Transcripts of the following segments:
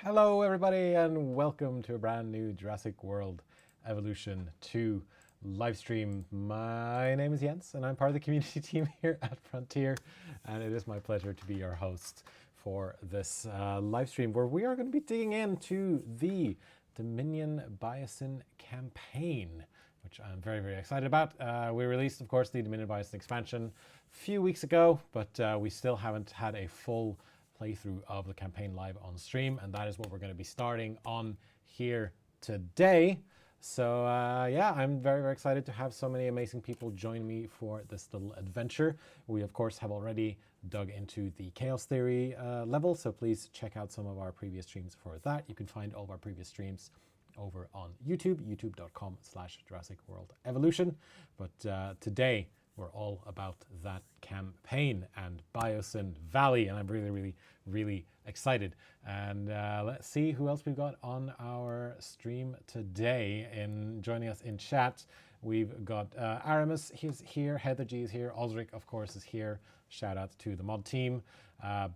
Hello everybody and welcome to a brand new Jurassic World Evolution 2 live stream. My name is Jens and I'm part of the community team here at Frontier, and it is my pleasure to be your host for this live stream where we are going to be digging into the Dominion Biosyn campaign, which I'm very, very excited about. We released, of course, the Dominion Biosyn expansion a few weeks ago, but we still haven't had a full playthrough of the campaign live on stream, and that is what we're going to be starting on here today. So yeah, I'm very, very excited to have so many amazing people join me for this little adventure. We, of course, have already dug into the chaos theory level, so please check out some of our previous streams for that. You can find all of our previous streams over on YouTube, youtube.com/Jurassic World Evolution. But today, we're all about that campaign and Biosyn Valley, and I'm really, really excited. And let's see who else we've got on our stream today. In joining us in chat, we've got Aramis, he's here, Heather G is here, Osric, of course, is here. Shout out to the mod team.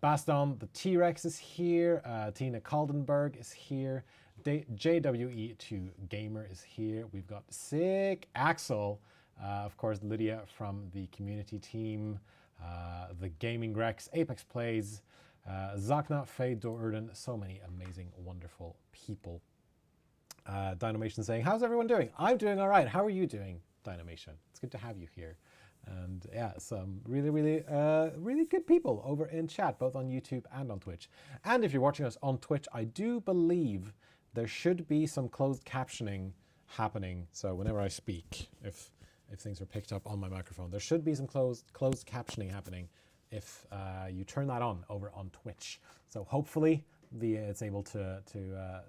Baston, the T-Rex is here. Tina Kaldenberg is here. JWE2 Gamer is here. We've got Sick Axel. Of course, Lydia from the community team, the Gaming Rex, Apex Plays, Zakna, Faye Doerden, so many amazing, wonderful people. Dynamation saying, how's everyone doing? I'm doing all right. How are you doing, Dynamation? It's good to have you here. And yeah, some really good people over in chat, both on YouTube and on Twitch. And if you're watching us on Twitch, I do believe there should be some closed captioning happening. So whenever I speak, if things are picked up on my microphone, there should be some closed captioning happening if you turn that on over on Twitch. So hopefully it's able to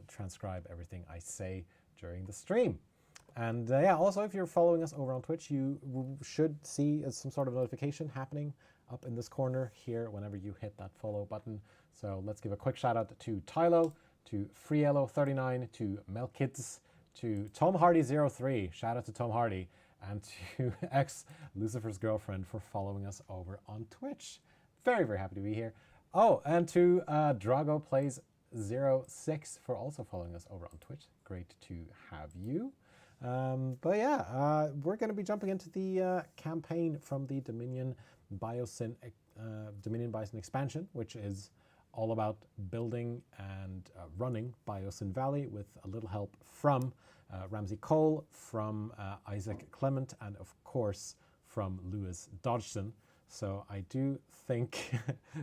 transcribe everything I say during the stream. And yeah, also if you're following us over on Twitch, you should see some sort of notification happening up in this corner here whenever you hit that follow button. So let's give a quick shout out to Tylo, to Friello39, to Melkids, to Tom Hardy03, shout out to Tom Hardy, and to Lucifer's Girlfriend for following us over on Twitch. Very, very happy to be here. Oh, and to Drago Plays 06 for also following us over on Twitch. Great to have you. But yeah, we're going to be jumping into the campaign from the Dominion Biosyn expansion, which is all about building and running Biosyn Valley with a little help from Ramsey Cole, from Isaac Clement, and of course from Lewis Dodgson. So I do think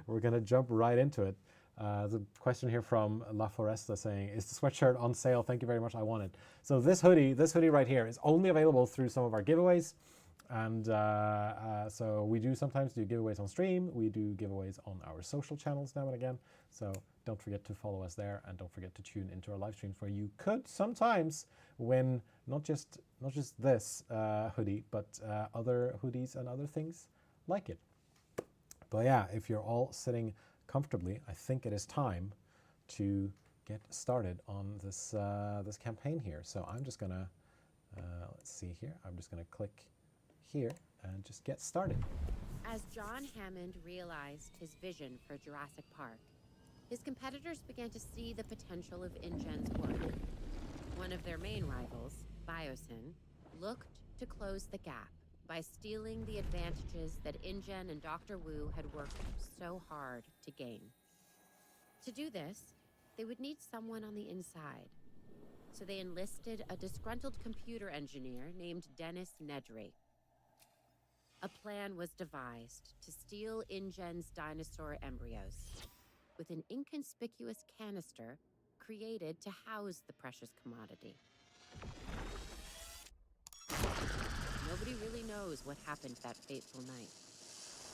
we're going to jump right into it. There's a question here from La Foresta saying, is the sweatshirt on sale? Thank you very much, I want it. So this hoodie right here is only available through some of our giveaways. And so we do sometimes do giveaways on stream. We do giveaways on our social channels now and again. So don't forget to follow us there, and don't forget to tune into our live streams where you could sometimes win not just this hoodie, but other hoodies and other things like it. But yeah, if you're all sitting comfortably, I think it is time to get started on this this campaign here. So I'm just gonna let's see here. I'm just gonna click here and just get started. As John Hammond realized his vision for Jurassic Park, his competitors began to see the potential of InGen's work. One of their main rivals, Biosyn, looked to close the gap by stealing the advantages that InGen and Dr. Wu had worked so hard to gain. To do this, they would need someone on the inside. So they enlisted a disgruntled computer engineer named Dennis Nedry. A plan was devised to steal InGen's dinosaur embryos with an inconspicuous canister created to house the precious commodity. Nobody really knows what happened that fateful night.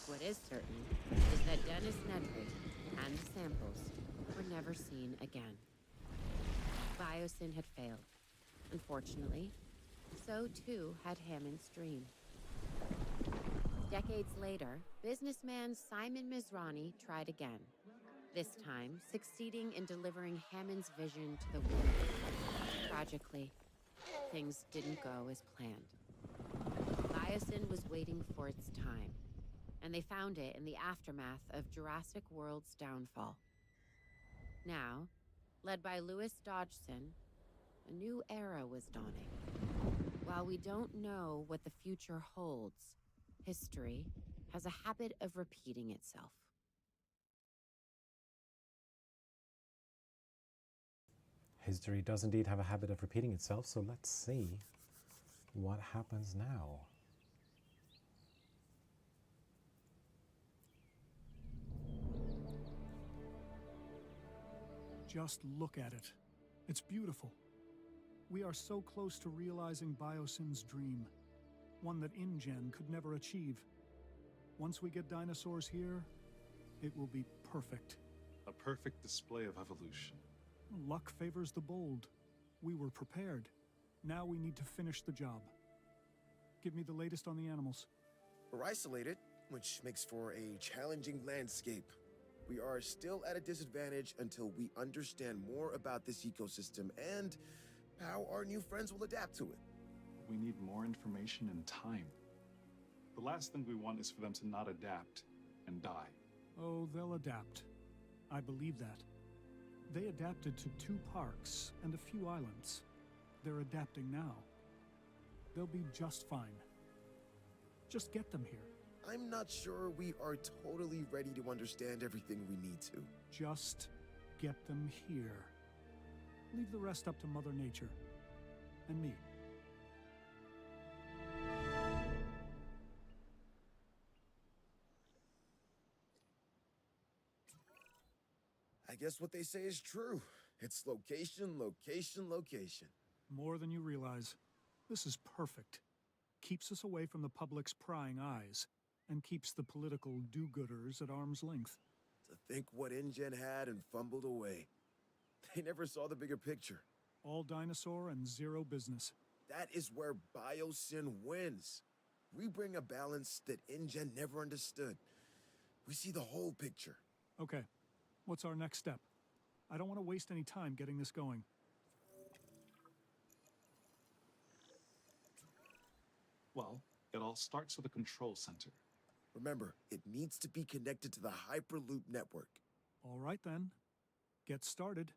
What is certain is that Dennis Nedry and the samples were never seen again. Biosyn had failed. Unfortunately, so too had Hammond's dream. Decades later, businessman Simon Mizrani tried again, this time succeeding in delivering Hammond's vision to the world. Tragically, things didn't go as planned. Biosyn was waiting for its time, and they found it in the aftermath of Jurassic World's downfall. Now, Led by Louis Dodgson, a new era was dawning. While we don't know what the future holds, history has a habit of repeating itself. History does indeed have a habit of repeating itself, so let's see what happens now. Just look at it. It's beautiful. We are so close to realizing Biosyn's dream, one that InGen could never achieve. Once we get dinosaurs here, it will be perfect. A perfect display of evolution. Luck favors the bold. We were prepared. Now we need to finish the job. Give me the latest on the animals. We're isolated, which makes for a challenging landscape. We are still at a disadvantage until we understand more about this ecosystem and how our new friends will adapt to it. We need more information and time. The last thing we want is for them to not adapt and die. Oh, they'll adapt. I believe that. They adapted to 2 parks and a few islands. They're adapting now. They'll be just fine. Just get them here. I'm not sure we are totally ready to understand everything we need to. Just get them here. Leave the rest up to Mother Nature. And me. I guess what they say is true. It's location, location, location. More than you realize. This is perfect. Keeps us away from the public's prying eyes, and keeps the political do-gooders at arm's length. To think what InGen had and fumbled away. They never saw the bigger picture. All dinosaur and zero business. That is where Biosyn wins. We bring a balance that InGen never understood. We see the whole picture. Okay, what's our next step? I don't want to waste any time getting this going. Well, it all starts with a control center. Remember, it needs to be connected to the Hyperloop network. All right then, get started.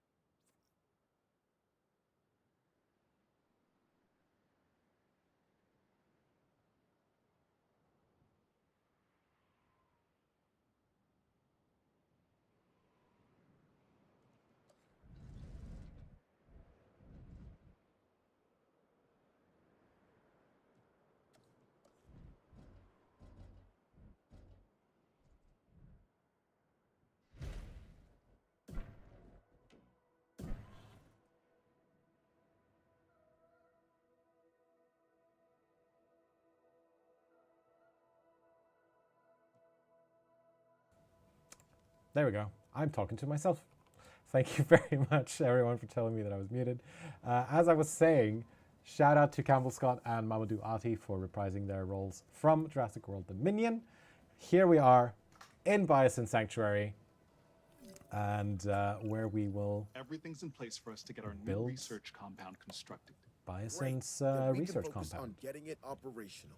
There we go. I'm talking to myself. Thank you very much, everyone, for telling me that I was muted. As I was saying, shout out to Campbell Scott and Mamadou Ati for reprising their roles from Jurassic World Dominion. Here we are in Biosyn Sanctuary, and where we will Everything's in place for us to get our new build research compound constructed. Biosyn's Then we research can focus compound. on getting it operational.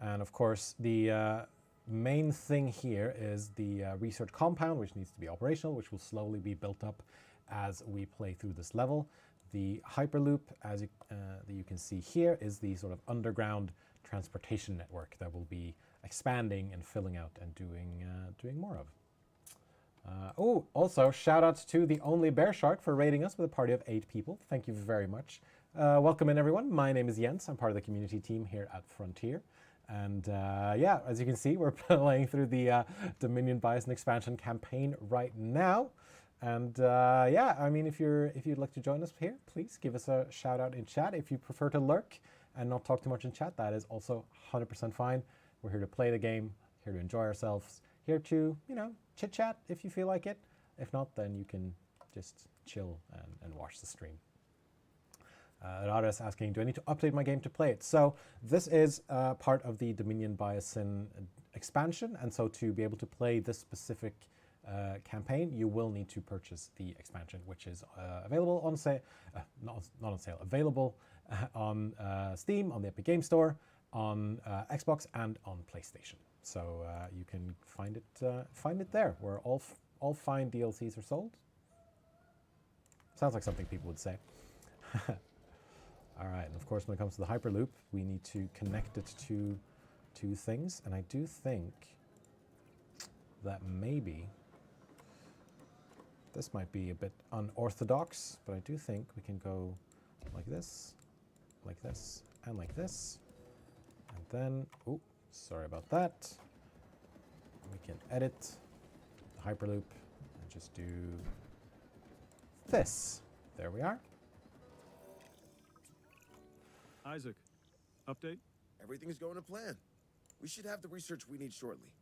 And of course, the main thing here is the research compound, which needs to be operational, which will slowly be built up as we play through this level. The Hyperloop, as that you can see here, is the sort of underground transportation network that will be expanding and filling out and doing more of. Oh, also shout out to the Only Bear Shark for raiding us with a party of 8 people. Thank you very much. Welcome in, everyone. My name is Jens. I'm part of the community team here at Frontier. And yeah, as you can see, we're playing through the Dominion Biosyn Expansion Campaign right now. And yeah, I mean, if you'd like to join us here, please give us a shout out in chat. If you prefer to lurk and not talk too much in chat, that is also 100% fine. We're here to play the game, here to enjoy ourselves, here to, you know, chit chat if you feel like it. If not, then you can just chill and watch the stream. Rada is asking, do I need to update my game to play it? So this is part of the Dominion Biosyn expansion, and so to be able to play this specific campaign, you will need to purchase the expansion, which is available on sale, not on sale, available on Steam, on the Epic Game Store, on Xbox, and on PlayStation. So you can find it there, where all fine DLCs are sold. Sounds like something people would say. All right, and of course, when it comes to the Hyperloop, we need to connect it to two things, and I do think that maybe this might be a bit unorthodox, but I do think we can go like this, and like this, and then, oh, sorry about that. We can edit the Hyperloop and just do this. There we are. Isaac, update? Everything's going to plan. We should have the research we need shortly.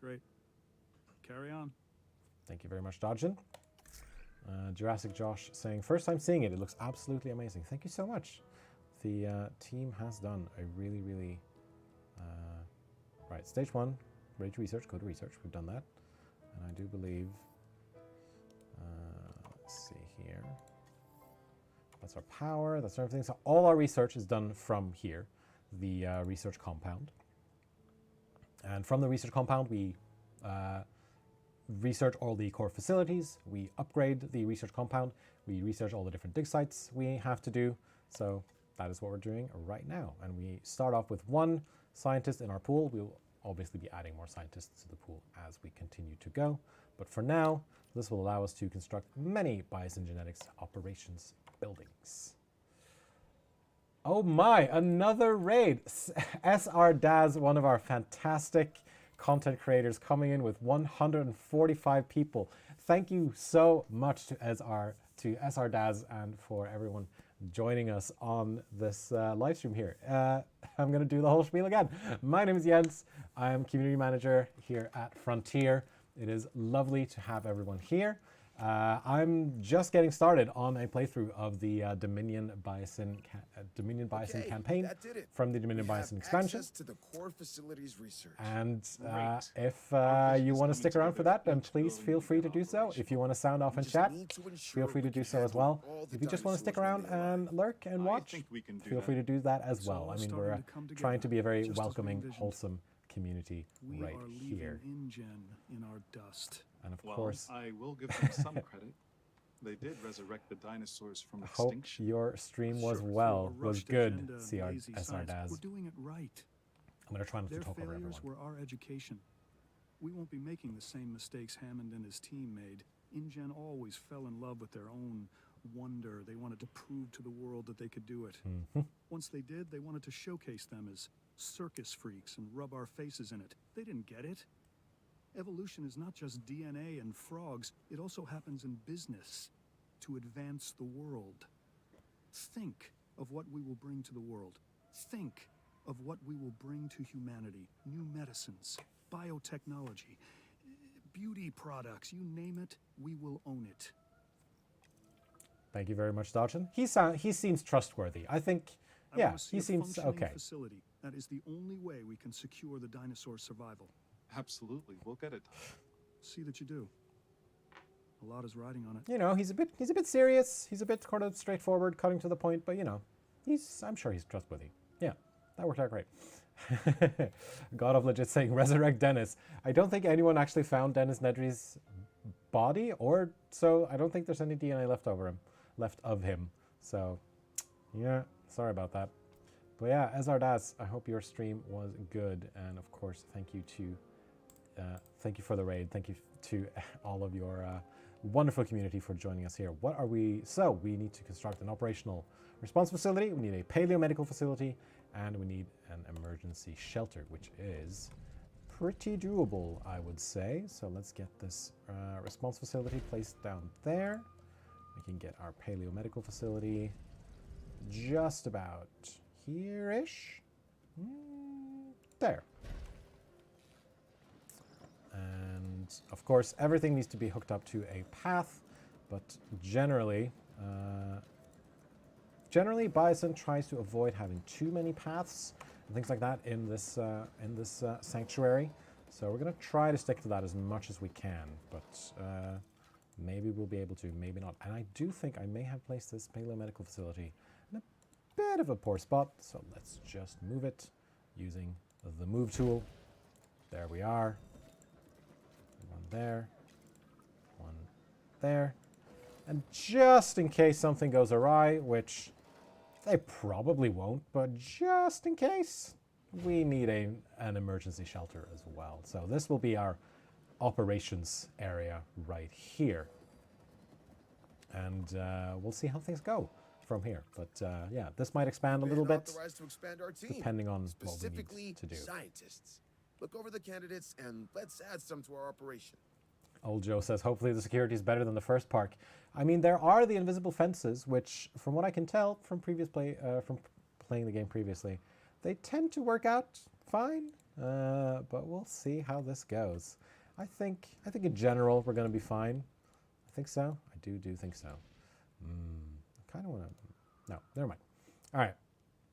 Great. Carry on. Thank you very much, Dodgen. Jurassic Josh saying, first time seeing it, it looks absolutely amazing. Thank you so much. The team has done a really, really... right, stage 1, ready to research, go to research. We've done that. And I do believe... let's see here. That's our power, that's everything. So all our research is done from here, the research compound. And from the research compound, we research all the core facilities, we upgrade the research compound, we research all the different dig sites we have to do. So that is what we're doing right now. And we start off with 1 scientist in our pool. We'll obviously be adding more scientists to the pool as we continue to go. But for now, this will allow us to construct many Biosyn Genetics operations buildings. Oh my, another raid. SR Daz, one of our fantastic content creators, coming in with 145 people. Thank you so much to SR Daz and for everyone joining us on this live stream here. I'm going to do the whole spiel again. My name is Jens. I am community manager here at Frontier. It is lovely to have everyone here. I'm just getting started on a playthrough of the Dominion Biosyn campaign from the Dominion Biosyn Expansion. To the core facilities research. And if you want to stick around for that, then please feel free to do so. If you want to sound off and chat, feel free to do so as well. If you just want to stick around and lurk and watch, feel free to do that as well. I mean, we're trying to be a very welcoming, wholesome community right here. In our dust. And of course, I will give them some credit. They did resurrect the dinosaurs from I hope extinction. your stream was good, SR Daz. We're doing it right. I'm going to try not to Their talk over failures everyone. were our education. We won't be making the same mistakes Hammond and his team made. InGen always fell in love with their own wonder. They wanted to prove to the world that they could do it. Once they did, they wanted to showcase them as circus freaks and rub our faces in it. They didn't get it. Evolution is not just DNA and frogs, it also happens in business to advance the world. Think of what we will bring to the world. Think of what we will bring to humanity. New medicines, biotechnology, beauty products, you name it, we will own it. Thank you very much, Dodgen. He seems trustworthy. I think, yeah, he seems okay. Facility. That is the only way we can secure the dinosaur survival. Absolutely, we'll get it. See that you do. A lot is riding on it. You know, he's a bit serious. He's a bit kind of straightforward, cutting to the point. But you know, I'm sure he's trustworthy. Yeah, that worked out great. God of Legit saying resurrect Dennis. I don't think anyone actually found Dennis Nedry's body, or so I don't think there's any DNA left of him. So, yeah, sorry about that. But yeah, SR Daz, I hope your stream was good, and of course, thank you for the raid. Thank you to all of your wonderful community for joining us here. What are we? So we need to construct an operational response facility. We need a paleomedical facility, and we need an emergency shelter, which is pretty doable, I would say. So let's get this response facility placed down there. We can get our paleomedical facility just about here-ish. There. And of course, everything needs to be hooked up to a path, but generally Biosyn tries to avoid having too many paths and things like that in this sanctuary. So we're going to try to stick to that as much as we can, but maybe we'll be able to, maybe not. And I do think I may have placed this paleomedical facility in a bit of a poor spot, so let's just move it using the move tool. There we are. One there, one there. And just in case something goes awry, which they probably won't, but just in case, we need an emergency shelter as well. So this will be our operations area right here. And we'll see how things go from here. But yeah, this might expand a little bit, Authorized to expand our team, depending on what we specifically need to do. scientists. Look over the candidates and let's add some to our operation. Old Joe says, hopefully the security is better than the first park. I mean, there are the invisible fences, which, from what I can tell from from playing the game previously, they tend to work out fine. But we'll see how this goes. I think in general we're going to be fine. I think so. I do think so. I kind of want to. No, never mind. All right,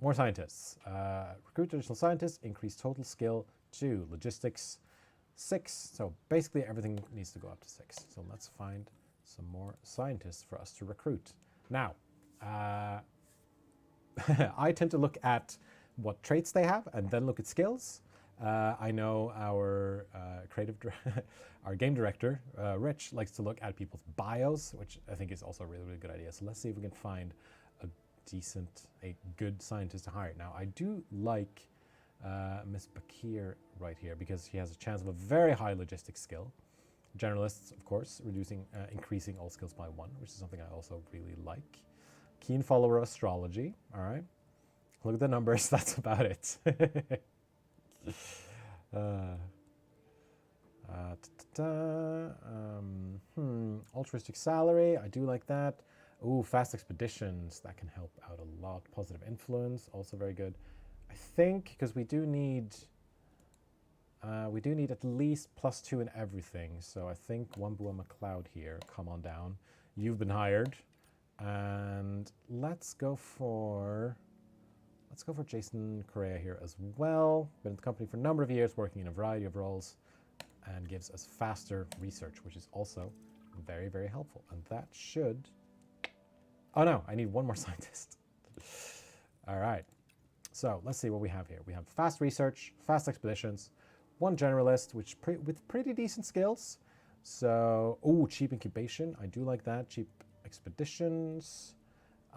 more scientists. Recruit additional scientists. Increase total skill 2. Logistics 6. So basically everything needs to go up to 6. So let's find some more scientists for us to recruit. Now, I tend to look at what traits they have and then look at skills. I know our our game director, Rich, likes to look at people's bios, which I think is also a really, really good idea. So let's see if we can find a good scientist to hire. Now, I do like Miss Bakir right here because she has a chance of a very high logistics skill. Generalists, of course, increasing all skills by 1, which is something I also really like. Keen follower of astrology. All right. Look at the numbers. That's about it. Altruistic salary. I do like that. Ooh, fast expeditions. That can help out a lot. Positive influence. Also very good. I think because we do need at least +2 in everything. So I think Wambua McLeod here. Come on down. You've been hired. And let's go for Jason Correa here as well. Been in the company for a number of years, working in a variety of roles, and gives us faster research, which is also very, very helpful. And that should... Oh no, I need one more scientist. All right. So let's see what we have here. We have fast research, fast expeditions, 1 generalist, with pretty decent skills. So, ooh, cheap incubation. I do like that. Cheap expeditions.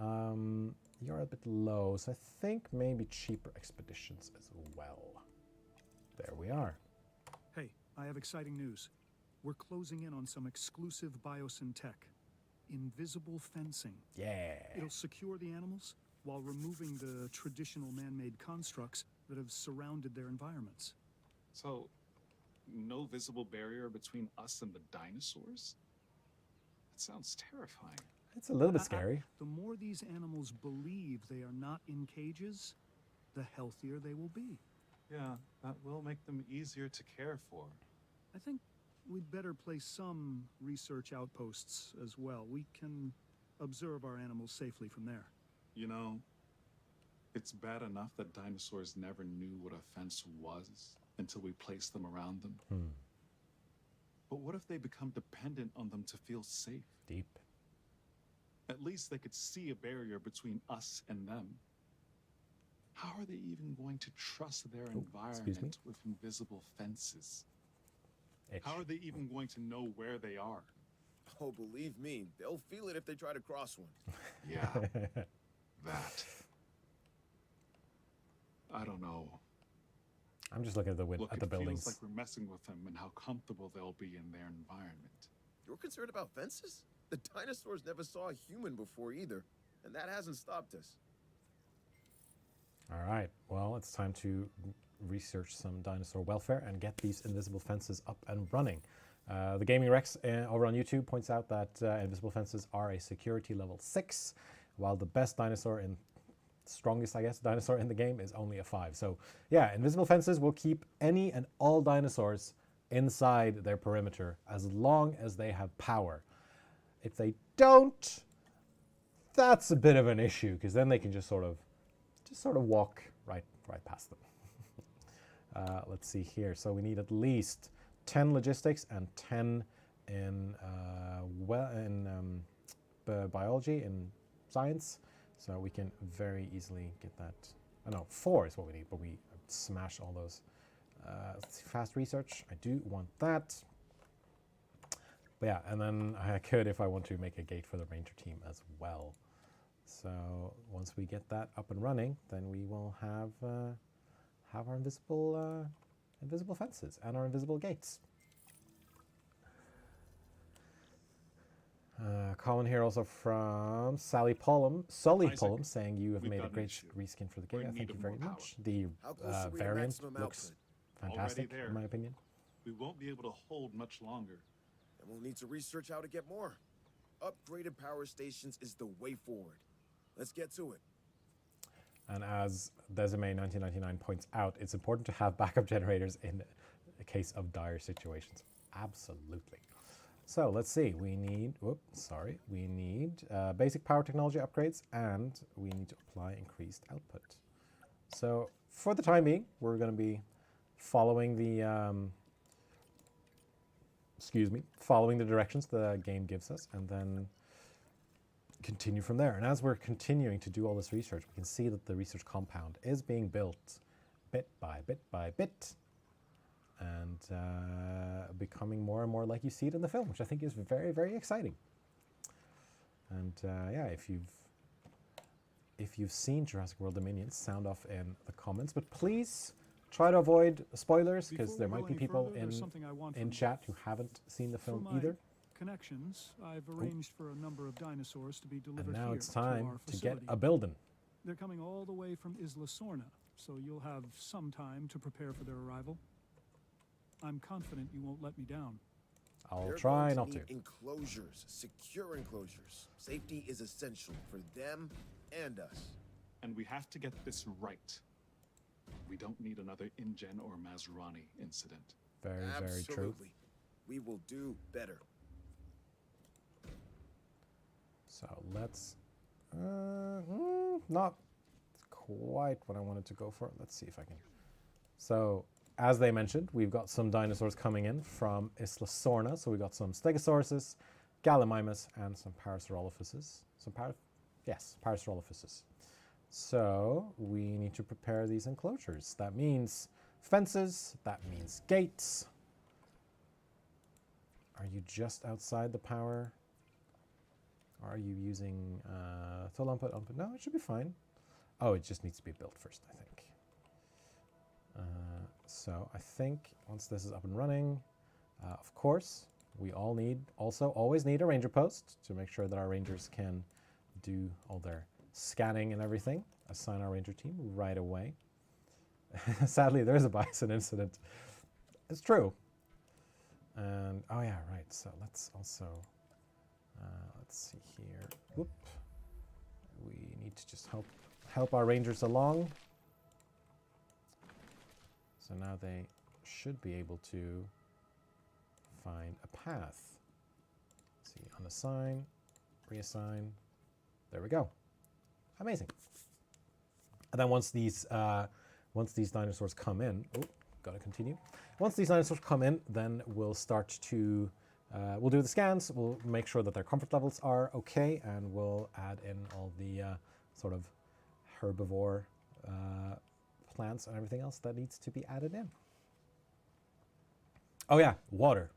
You're a bit low, so I think maybe cheaper expeditions as well. There we are. Hey, I have exciting news. We're closing in on some exclusive Biosyn tech. Invisible fencing. Yeah. It'll secure the animals while removing the traditional man-made constructs that have surrounded their environments. So, no visible barrier between us and the dinosaurs? That sounds terrifying. It's a little bit scary. The more these animals believe they are not in cages, the healthier they will be. Yeah, that will make them easier to care for. I think we'd better place some research outposts as well. We can observe our animals safely from there. You know, it's bad enough that dinosaurs never knew what a fence was until we placed them around them. But what if they become dependent on them to feel safe? Deep. At least they could see a barrier between us and them. How are they even going to trust their environment with invisible fences? How are they even going to know where they are? Oh, believe me, they'll feel it if they try to cross one. Yeah, that. I don't know. I'm just looking at the Look, at the buildings. It feels like we're messing with them and how comfortable they'll be in their environment. You're concerned about fences? The dinosaurs never saw a human before either, and that hasn't stopped us. All right. Well, it's time to research some dinosaur welfare and get these invisible fences up and running. The Gaming Rex over on YouTube points out that invisible fences are a security level 6, while the best dinosaur strongest, I guess, dinosaur in the game is only a 5. So yeah, invisible fences will keep any and all dinosaurs inside their perimeter as long as they have power. If they don't, that's a bit of an issue because then they can just sort of walk right past them. Let's see here. So we need at least 10 logistics and 10 in biology, in science. So we can very easily get that. Oh no, 4 is what we need, but we smash all those. Let's see, fast research. I do want that. But yeah, and then I could, if I want to, make a gate for the ranger team as well. So once we get that up and running, then we will have our invisible fences and our invisible gates. Comment here also from Sully Pullum, saying you have made a great reskin for the gate. Thank you very much. The variant looks fantastic, in my opinion. We won't be able to hold much longer. And we'll need to research how to get more. Upgraded power stations is the way forward. Let's get to it. And as Desime 1999 points out, it's important to have backup generators in a case of dire situations. Absolutely. So let's see, we need basic power technology upgrades, and we need to apply increased output. So for the time being, we're going to be following the directions the game gives us, and then continue from there. And as we're continuing to do all this research, we can see that the research compound is being built bit by bit by bit, and becoming more and more like you see it in the film, which I think is very, very exciting. And yeah, if you've seen Jurassic World Dominion, sound off in the comments, but please try to avoid spoilers, because there might be people in chat who haven't seen the film either. Connections, I've arranged for a number of dinosaurs to be delivered and now here it's time to to get facility. a building. They're coming all the way from Isla Sorna, so you'll have some time to prepare for their arrival. I'm confident you won't let me down. I'll try not to. Enclosures, secure enclosures. Safety is essential for them and us. And we have to get this right. We don't need another InGen or Mazrani incident. Very, very true. Absolutely. We will do better. So let's, not quite what I wanted to go for. Let's see if I can. So as they mentioned, we've got some dinosaurs coming in from Isla Sorna. So we've got some Stegosauruses, Gallimimus, and some Parasaurolophuses. Parasaurolophuses. So we need to prepare these enclosures. That means fences, that means gates. Are you just outside the power? Or are you using total input? No, it should be fine. Oh, it just needs to be built first, I think. So I think once this is up and running, of course, we always need a ranger post to make sure that our rangers can do all their scanning and everything. Assign our ranger team right away. Sadly, there is a Biosyn incident. It's true. And oh yeah, right. So let's also let's see here. Whoop. We need to just help our rangers along. So now they should be able to find a path. Let's see, unassign, reassign. There we go. Amazing. And then once these dinosaurs come in, gotta continue. Once these dinosaurs come in, then we'll start to, we'll do the scans, we'll make sure that their comfort levels are okay, and we'll add in all the sort of herbivore plants and everything else that needs to be added in. Oh yeah, water.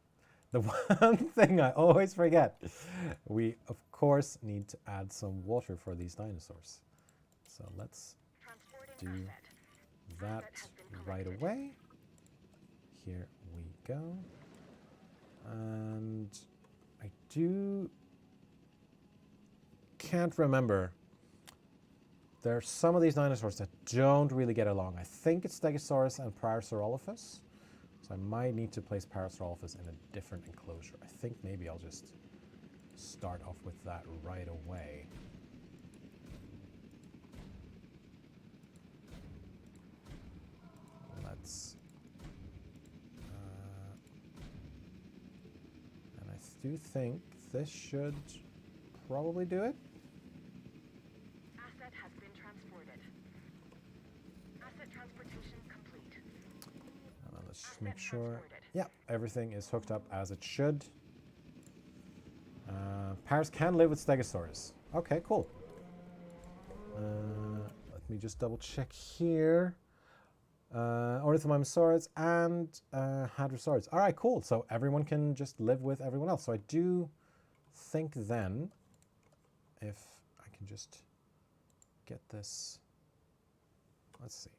The one thing I always forget. We, of course, need to add some water for these dinosaurs. So let's do that right away. Here we go. And I can't remember. There are some of these dinosaurs that don't really get along. I think it's Stegosaurus and Parasaurolophus. So I might need to place Parasaurolophus in a different enclosure. I think maybe I'll just start off with that right away. Let's... and I do think this should probably do it. Asset has been transported. Asset transportation complete. And then let's just make sure. Yeah, everything is hooked up as it should. Paras can live with Stegosaurus. Okay, cool. Let me just double check here. Ornithomimosaurs, and Hadrosaurs. All right, cool. So everyone can just live with everyone else. So I do think then, if I can just get this, let's see,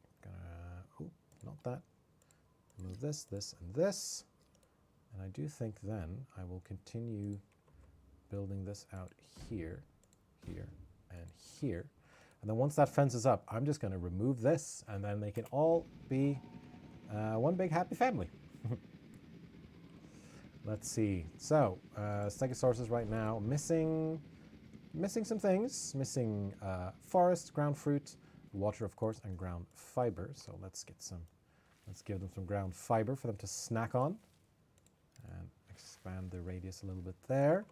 not that, move this, this, and this, and I do think then I will continue building this out here, here, and here. And then once that fence is up, I'm just going to remove this, and then they can all be one big happy family. Let's see. So, Stegosauruses right now missing some things. Missing forest, ground fruit, water, of course, and ground fiber. So let's give them some ground fiber for them to snack on, and expand the radius a little bit there.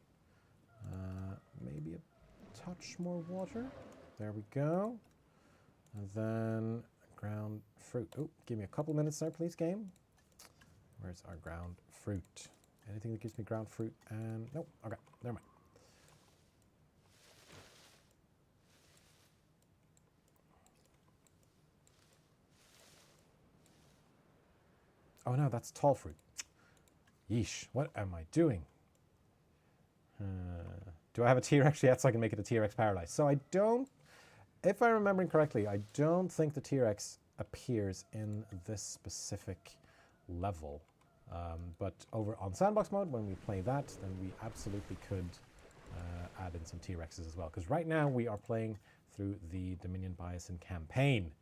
Maybe a touch more water. There we go. And then ground fruit. Oh, give me a couple minutes there, please, game. Where's our ground fruit? Anything that gives me ground fruit? And nope. Okay, never mind. Oh no, that's tall fruit. Yeesh, what am I doing? Do I have a T-Rex yet so I can make it a T-Rex Paradise? So I don't, if I'm remembering correctly, I don't think the T-Rex appears in this specific level. But over on sandbox mode, when we play that, then we absolutely could add in some T-Rexes as well. Because right now we are playing through the Dominion Biosyn campaign.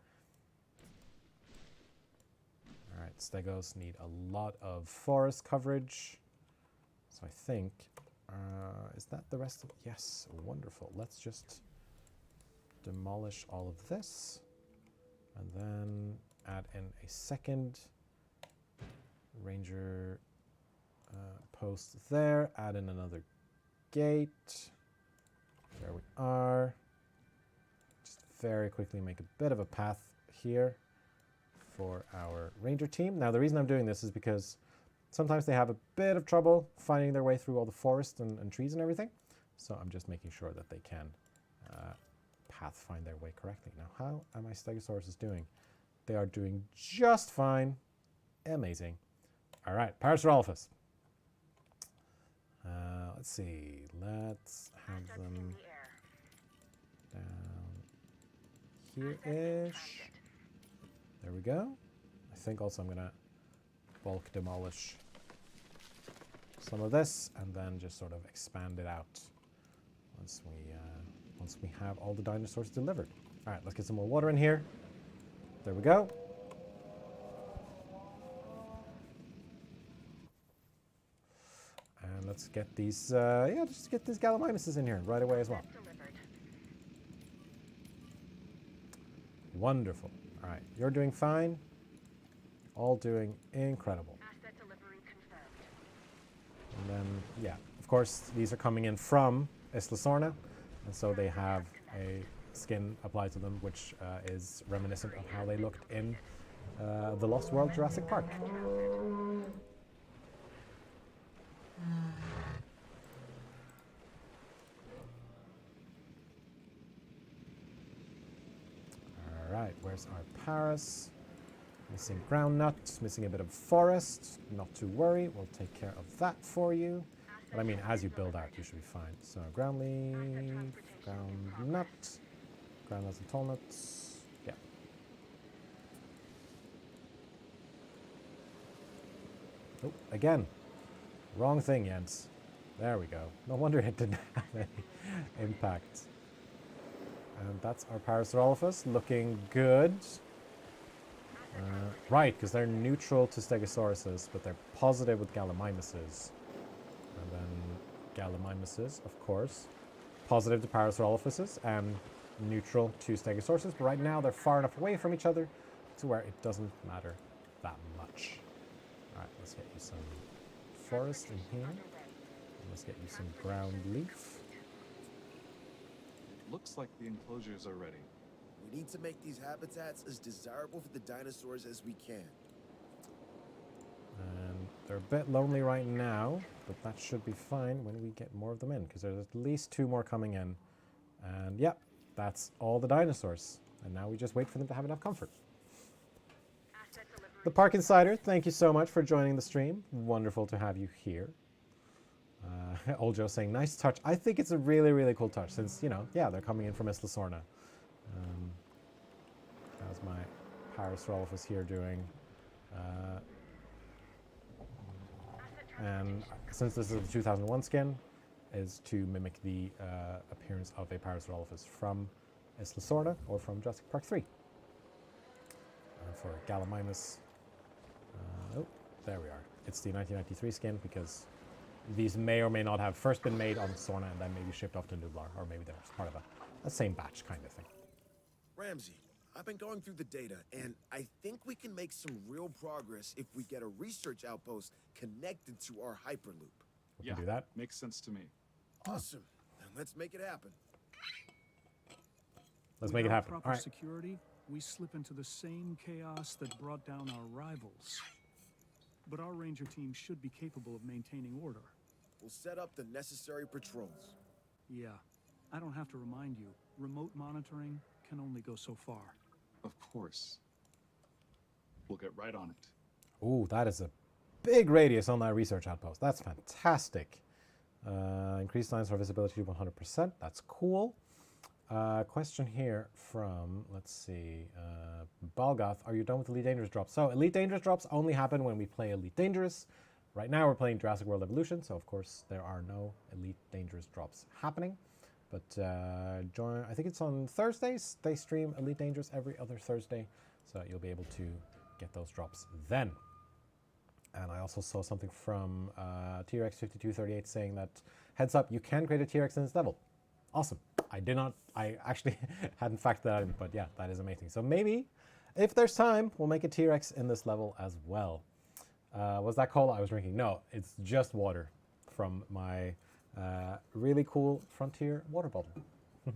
All right, Stegos need a lot of forest coverage. So I think, is that the rest of it? Yes, wonderful. Let's just demolish all of this and then add in a second ranger post there, add in another gate. There we are. Just very quickly make a bit of a path here for our ranger team. Now the reason I'm doing this is because sometimes they have a bit of trouble finding their way through all the forest and trees and everything. So I'm just making sure that they can find their way correctly. Now how are my Stegosauruses doing? They are doing just fine. Amazing. All right, Parasaurolophus. Let's see. Let's have them down here-ish. There we go. I think also I'm going to bulk demolish some of this and then just sort of expand it out once we have all the dinosaurs delivered. All right, let's get some more water in here. There we go. And let's get these, just get these Gallimimuses in here right away as well. Wonderful. All right, you're doing fine. All doing incredible. Asset delivery confirmed. And then, yeah, of course, these are coming in from Isla Sorna, and so they have a skin applied to them, which is reminiscent of how they looked in the Lost World Jurassic Park. All right, where's our Paras? Missing ground nuts, missing a bit of forest. Not to worry, we'll take care of that for you. But I mean, as you build out, you should be fine. So ground leaf, ground nut, ground nuts and tall nuts. Yeah. Oh, again, wrong thing, Jens. There we go. No wonder it didn't have any impact. And that's our Parasaurolophus looking good. Right, because they're neutral to Stegosauruses, but they're positive with Gallimimuses. And then Gallimimuses, of course, positive to Parasaurolophuses and neutral to Stegosauruses. But right now they're far enough away from each other to where it doesn't matter that much. All right, let's get you some forest in here. And let's get you some ground leaf. Looks like the enclosures are ready. We need to make these habitats as desirable for the dinosaurs as we can. And they're a bit lonely right now, but that should be fine when we get more of them in, because there's at least 2 more coming in. And yeah, that's all the dinosaurs. And now we just wait for them to have enough comfort. The Park Insider, thank you so much for joining the stream. Wonderful to have you here. Old Joe saying, nice touch. I think it's a really, really cool touch since, you know, yeah, they're coming in from Isla Sorna. How's my Pyroraptor here doing? And since this is a 2001 skin, is to mimic the appearance of a Pyroraptor from Isla Sorna or from Jurassic Park 3. For Gallimimus, oh, there we are. It's the 1993 skin because these may or may not have first been made on Sorna and then maybe shipped off to Nublar, or maybe they're part of a same batch kind of thing. Ramsey, I've been going through the data, and I think we can make some real progress if we get a research outpost connected to our Hyperloop. We can do that. Makes sense to me. Awesome. Then let's make it happen. Let's make it happen. Without All right. proper security, we slip into the same chaos that brought down our rivals. But our ranger team should be capable of maintaining order. We'll set up the necessary patrols. Yeah, I don't have to remind you, remote monitoring can only go so far. Of course. We'll get right on it. Ooh, that is a big radius on that research outpost. That's fantastic. Increased dinosaur visibility to 100%. That's cool. Question here from, let's see, Balgoth. Are you done with Elite Dangerous drops? So Elite Dangerous drops only happen when we play Elite Dangerous. Right now we're playing Jurassic World Evolution, so of course there are no Elite Dangerous drops happening. But join, I think it's on Thursdays. They stream Elite Dangerous every other Thursday, so you'll be able to get those drops then. And I also saw something from T-Rex5238 saying that, heads up, you can create a T-Rex in this level. Awesome. I actually hadn't factored that in, but yeah, that is amazing. So maybe, if there's time, we'll make a T-Rex in this level as well. Was that cola I was drinking? No, it's just water from my really cool Frontier water bottle. All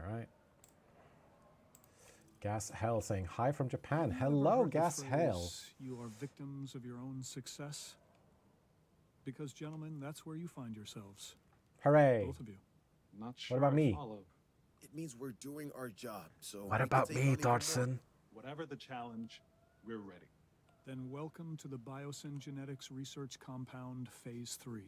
right. Gas Hell saying hi from Japan. Hello, Gas Hell. You are victims of your own success. Because, gentlemen, that's where you find yourselves. Hooray. Both of you. Not sure. What about me? Follow. It means we're doing our job, so... What about me, Dodson? Whatever the challenge, we're ready. Then welcome to the Biosyn Genetics Research Compound Phase 3.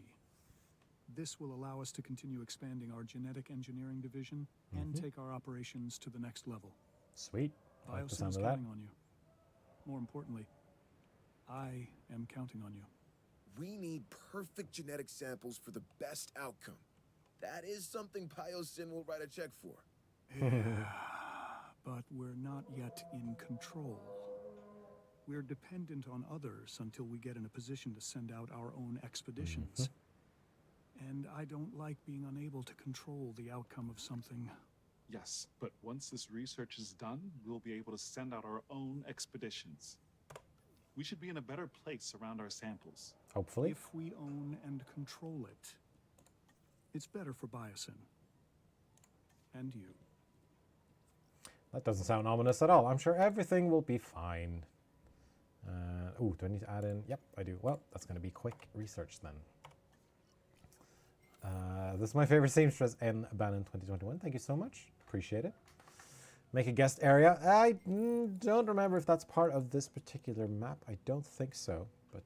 This will allow us to continue expanding our genetic engineering division and take our operations to the next level. Sweet. I like the sound Biosyn's of that. counting on you. More importantly, I am counting on you. We need perfect genetic samples for the best outcome. That is something Biosyn will write a check for. But we're not yet in control. We're dependent on others until we get in a position to send out our own expeditions. And I don't like being unable to control the outcome of something. Yes, but once this research is done, we'll be able to send out our own expeditions. We should be in a better place around our samples. Hopefully. If we own and control it, it's better for Biosyn. And you. That doesn't sound ominous at all. I'm sure everything will be fine. Ooh, do I need to add in? Yep, I do. Well, that's going to be quick research then. This is my favorite seamstress in Abandoned 2021. Thank you so much. Appreciate it. Make a guest area. I don't remember if that's part of this particular map. I don't think so, but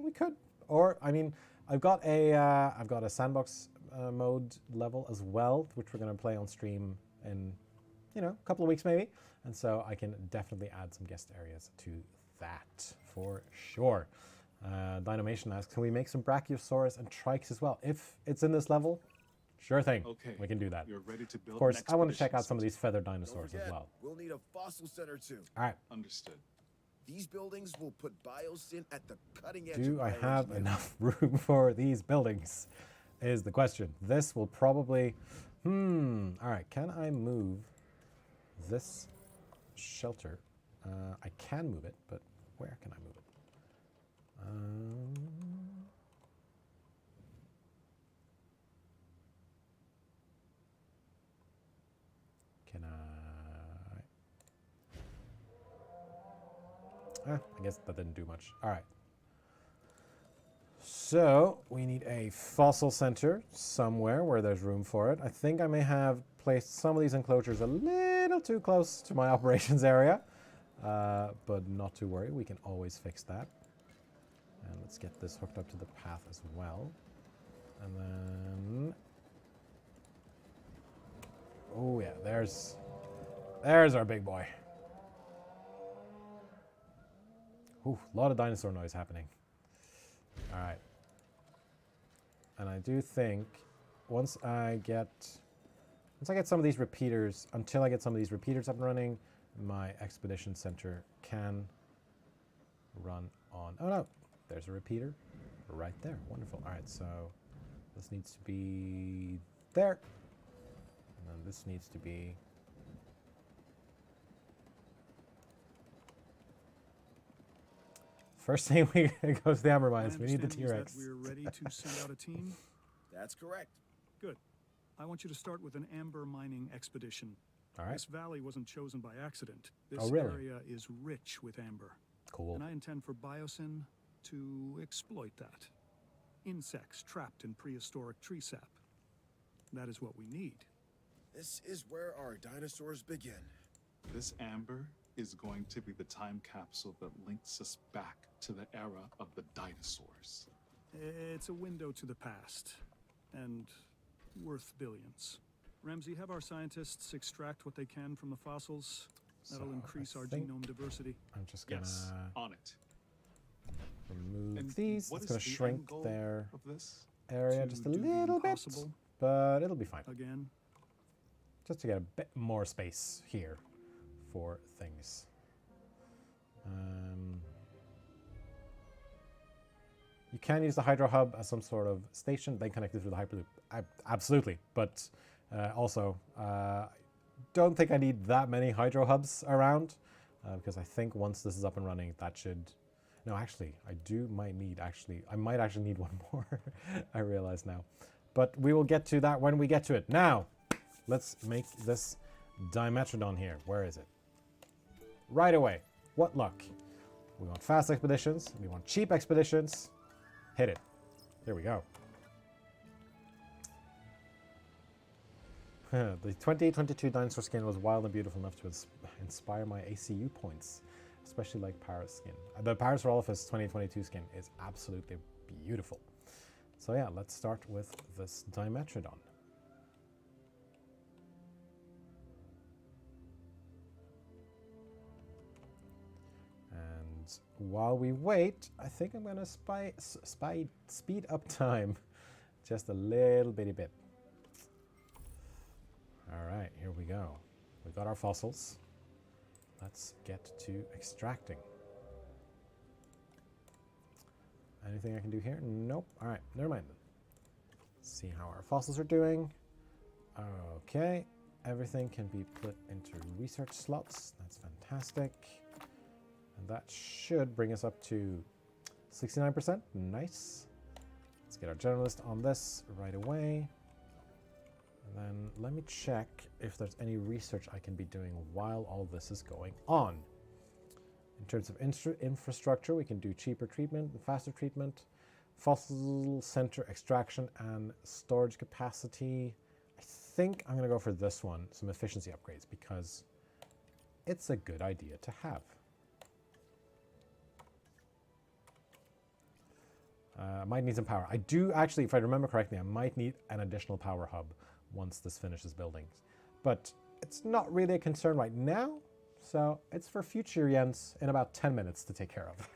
we could. Or, I mean, I've got a sandbox mode level as well, which we're going to play on stream in, you know, a couple of weeks maybe. And so I can definitely add some guest areas to that for sure. Dynamation asks, can we make some Brachiosaurus and Trikes as well? If it's in this level, sure thing. Okay, we can do that. You're ready to build. Of course, an I want to check expedition out some of these feathered Don't dinosaurs forget, as well. we'll need a fossil center too. All right. Understood. These buildings will put Biosyn at the cutting edge Do of I have bioengineering. enough room for these buildings? Is the question. This will probably... All right, can I move this shelter? I can move it, but where can I move it? Can I... I guess that didn't do much. All right. So we need a fossil center somewhere where there's room for it. I think I may have placed some of these enclosures a little too close to my operations area, but not to worry, we can always fix that. And let's get this hooked up to the path as well. And then... oh yeah, there's our big boy. Ooh, a lot of dinosaur noise happening. All right. And I do think once I get some of these repeaters, until I get some of these repeaters up and running, my expedition center can run on. Oh no, there's a repeater right there. Wonderful. All right, so this needs to be there. And then this needs to be... first thing we go to the amber mines. We need the T-Rex. We're ready to send out a team. That's correct. Good. I want you to start with an amber mining expedition. All right. This valley wasn't chosen by accident. This Oh, really? area is rich with amber. Cool. And I intend for Biosyn to exploit that. Insects trapped in prehistoric tree sap. That is what we need. This is where our dinosaurs begin. This amber is going to be the time capsule that links us back to the era of the dinosaurs. It's a window to the past, and worth billions. Ramsey, have our scientists extract what they can from the fossils. That'll So, increase I our think genome diversity. I'm just gonna Yes, on it. remove And these. what It's is gonna the shrink end goal their of this? area To just a do the little bit, impossible. but it'll be fine. Again, Just to get a bit more space here for things. You can use the Hydro Hub as some sort of station, then connect it through the Hyperloop. Absolutely, but also, don't think I need that many Hydro Hubs around, because I think once this is up and running, that should... no, actually, I might actually need one more, I realize now. But we will get to that when we get to it. Now, let's make this Dimetrodon here. Where is it? Right away. What luck. We want fast expeditions. We want cheap expeditions. Hit it. There we go. The 2022 dinosaur skin was wild and beautiful enough to inspire my ACU points, especially like Paris skin. The Pyroraptor 2022 skin is absolutely beautiful. So yeah, let's start with this Dimetrodon. And while we wait, I think I'm gonna speed up time just a little bitty bit. All right, here we go. We got our fossils. Let's get to extracting. Anything I can do here? Nope. All right, never mind then. Let's see how our fossils are doing. Okay, everything can be put into research slots. That's fantastic. And that should bring us up to 69%. Nice. Let's get our generalist on this right away. And then let me check if there's any research I can be doing while all this is going on. In terms of infrastructure, we can do cheaper treatment and faster treatment, fossil center extraction and storage capacity. I think I'm going to go for this one, some efficiency upgrades, because it's a good idea to have. I might need some power. I do actually, if I remember correctly, I might need an additional power hub once this finishes building. But it's not really a concern right now. So it's for future Jens in about 10 minutes to take care of.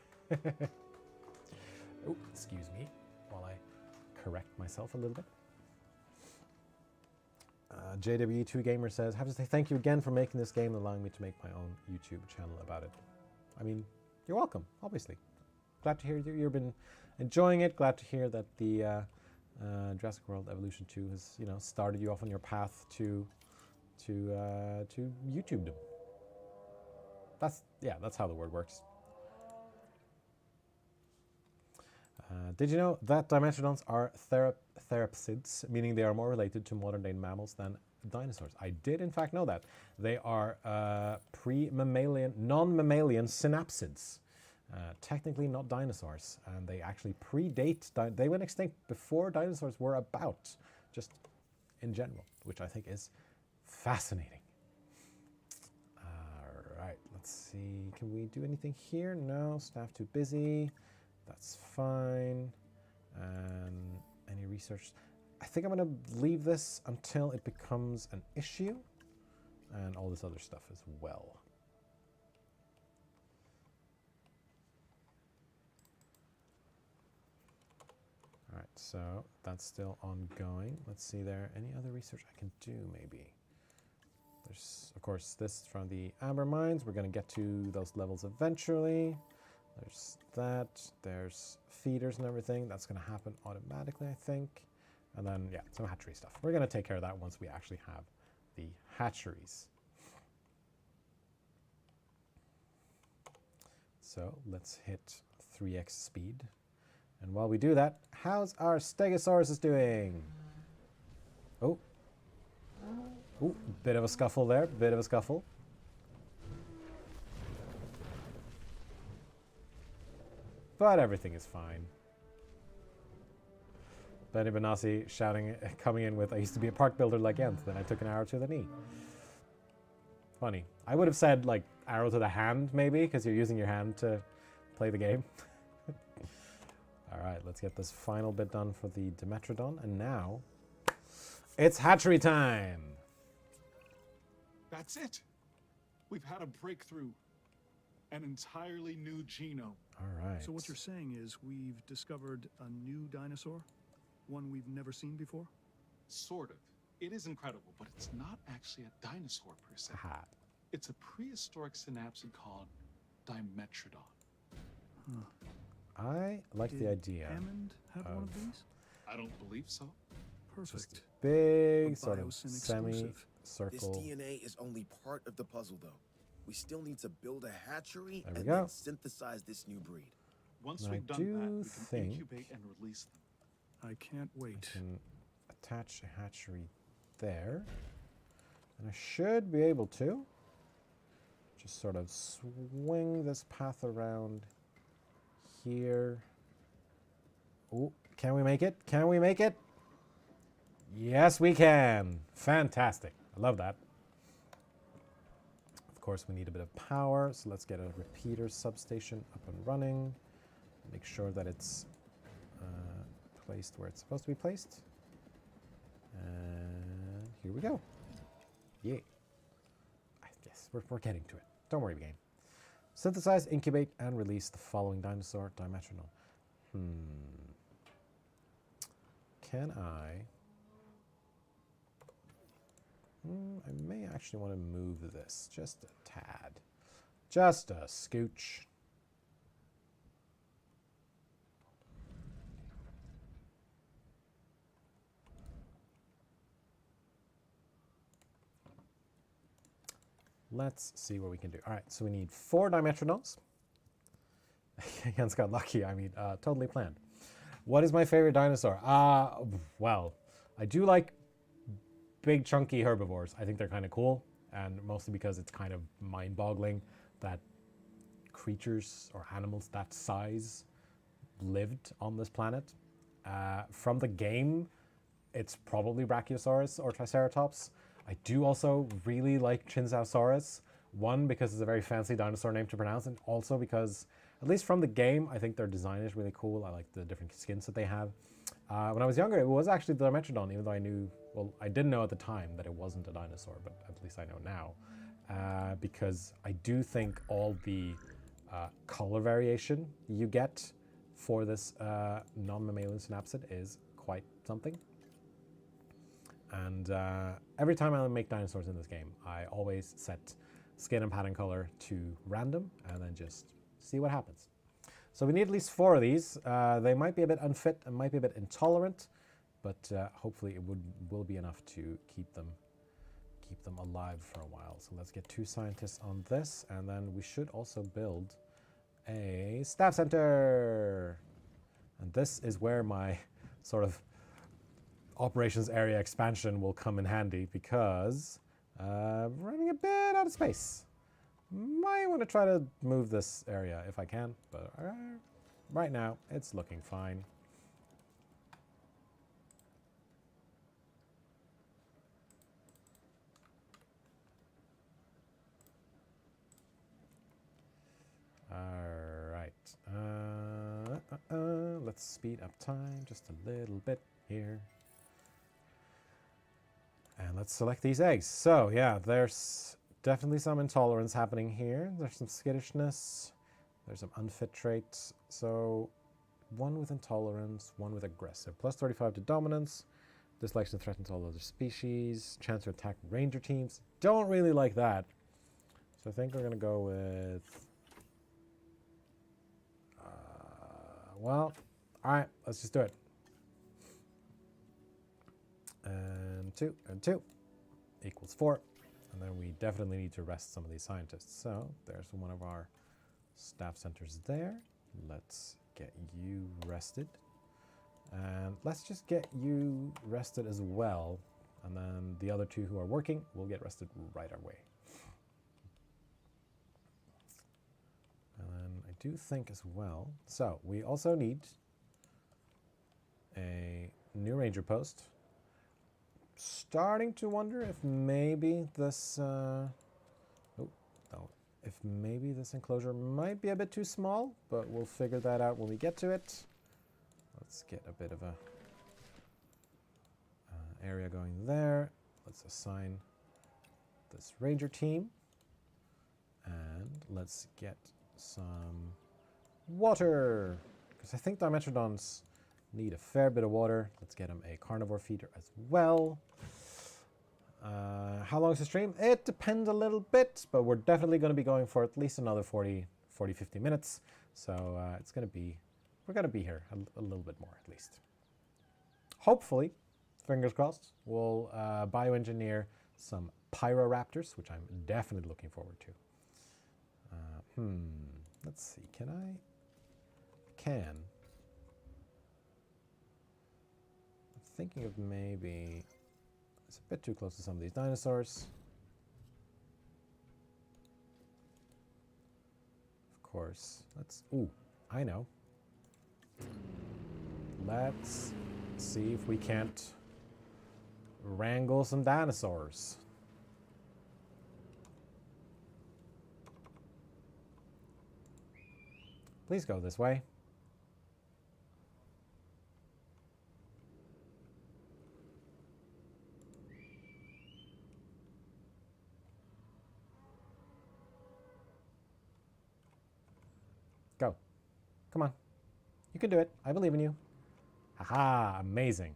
Oh, excuse me while I correct myself a little bit. JW2 Gamer says, have to say thank you again for making this game and allowing me to make my own YouTube channel about it. I mean, you're welcome, obviously. Glad to hear you've been enjoying it. Glad to hear that the Jurassic World Evolution 2 has, you know, started you off on your path to YouTubedom. That's how the word works. Did you know that Dimetrodons are therapsids, meaning they are more related to modern-day mammals than dinosaurs? I did, in fact, know that. They are pre-mammalian, non-mammalian synapsids. Technically not dinosaurs, and they actually predate, they went extinct before dinosaurs were about, just in general, which I think is Fascinating. All right, let's see. Can we do anything here? No, staff too busy. That's fine. And any research? I think I'm going to leave this until it becomes an issue, and all this other stuff as well. All right, so that's still ongoing. Let's see there. Any other research I can do, maybe? There's, of course, this from the amber mines. We're going to get to those levels eventually. There's that. There's feeders and everything. That's going to happen automatically, I think. And then, yeah, some hatchery stuff. We're going to take care of that once we actually have the hatcheries. So let's hit 3x speed. And while we do that, how's our Stegosaurus doing? Oh. Ooh, bit of a scuffle there, bit of a scuffle. But everything is fine. Benny Benassi shouting, coming in with, I used to be a park builder like Jens, then I took an arrow to the knee. Funny. I would have said, like, arrow to the hand, maybe, because you're using your hand to play the game. All right, let's get this final bit done for the Dimetrodon. And now, it's hatchery time! That's it! We've had a breakthrough. An entirely new genome. All right. So what you're saying is we've discovered a new dinosaur? One we've never seen before? Sort of. It is incredible, but it's not actually a dinosaur per se. Aha. It's a prehistoric synapsid called Dimetrodon. I like the idea. Hammond have one of these? I don't believe so. Perfect. Big A sort of Biosyn exclusive. This semi-circle. DNA is only part of the puzzle, though. We still need to build a hatchery There we and go. then synthesize this new breed. Once And I we've done do that, we can think- incubate and release them. I can't wait. Can attach a hatchery there. And I should be able to just sort of swing this path around here. Oh, can we make it? Can we make it? Yes, we can. Fantastic. I love that. Of course, we need a bit of power, so let's get a repeater substation up and running. Make sure that it's placed where it's supposed to be placed. And here we go. Yay. Yes, we're getting to it. Don't worry, game. Synthesize, incubate, and release the following dinosaur, Dimetrodon. Can I... I may actually want to move this just a tad. Just a scooch. Let's see what we can do. All right, so we need 4 Dimetrodons. Jens got lucky. I mean, totally planned. What is my favorite dinosaur? Well, I do like big, chunky herbivores. I think they're kind of cool, and mostly because it's kind of mind-boggling that creatures or animals that size lived on this planet. From the game, it's probably Brachiosaurus or Triceratops. I do also really like Chinsaosaurus. One, because it's a very fancy dinosaur name to pronounce, and also because, at least from the game, I think their design is really cool. I like the different skins that they have. When I was younger, it was actually the Dimetrodon, even though I knew, well, I didn't know at the time that it wasn't a dinosaur, but at least I know now. Because I do think all the color variation you get for this non-mammalian synapsid is quite something. And every time I make dinosaurs in this game, I always set skin and pattern color to random and then just see what happens. So we need at least 4 of these. They might be a bit unfit and might be a bit intolerant, but hopefully it will be enough to keep them alive for a while. So let's get 2 scientists on this, and then we should also build a staff center. And this is where my sort of operations area expansion will come in handy, because running a bit out of space. Might want to try to move this area if I can, but right now it's looking fine. All right. Let's speed up time just a little bit here. And let's select these eggs. So yeah, there's definitely some intolerance happening here. There's some skittishness. There's some unfit traits. So one with intolerance, one with aggressive. Plus 35 to dominance. Dislikes and threatens all other species. Chance to attack ranger teams. Don't really like that. So I think we're going to go with... well, all right, let's just do it. And 2 and 2 equals 4. And then we definitely need to rest some of these scientists. So there's one of our staff centers there. Let's get you rested. And let's just get you rested as well. And then the other 2 who are working will get rested right away. And then I do think as well. So we also need a new ranger post. Starting to wonder if maybe this if maybe this enclosure might be a bit too small, but we'll figure that out when we get to it. Let's get a bit of a area going there. Let's assign this ranger team, and let's get some water, because I think Dimetrodons need a fair bit of water. Let's get them a carnivore feeder as well. How long is the stream? It depends a little bit, but we're definitely going to be going for at least another 50 minutes. So it's going to be, we're going to be here a little bit more at least. Hopefully, fingers crossed, we'll bioengineer some Pyroraptors, which I'm definitely looking forward to. Let's see, can I? I'm thinking of maybe, it's a bit too close to some of these dinosaurs. Of course, let's, ooh, I know. Let's see if we can't wrangle some dinosaurs. Please go this way. Go. Come on. You can do it. I believe in you. Haha, amazing.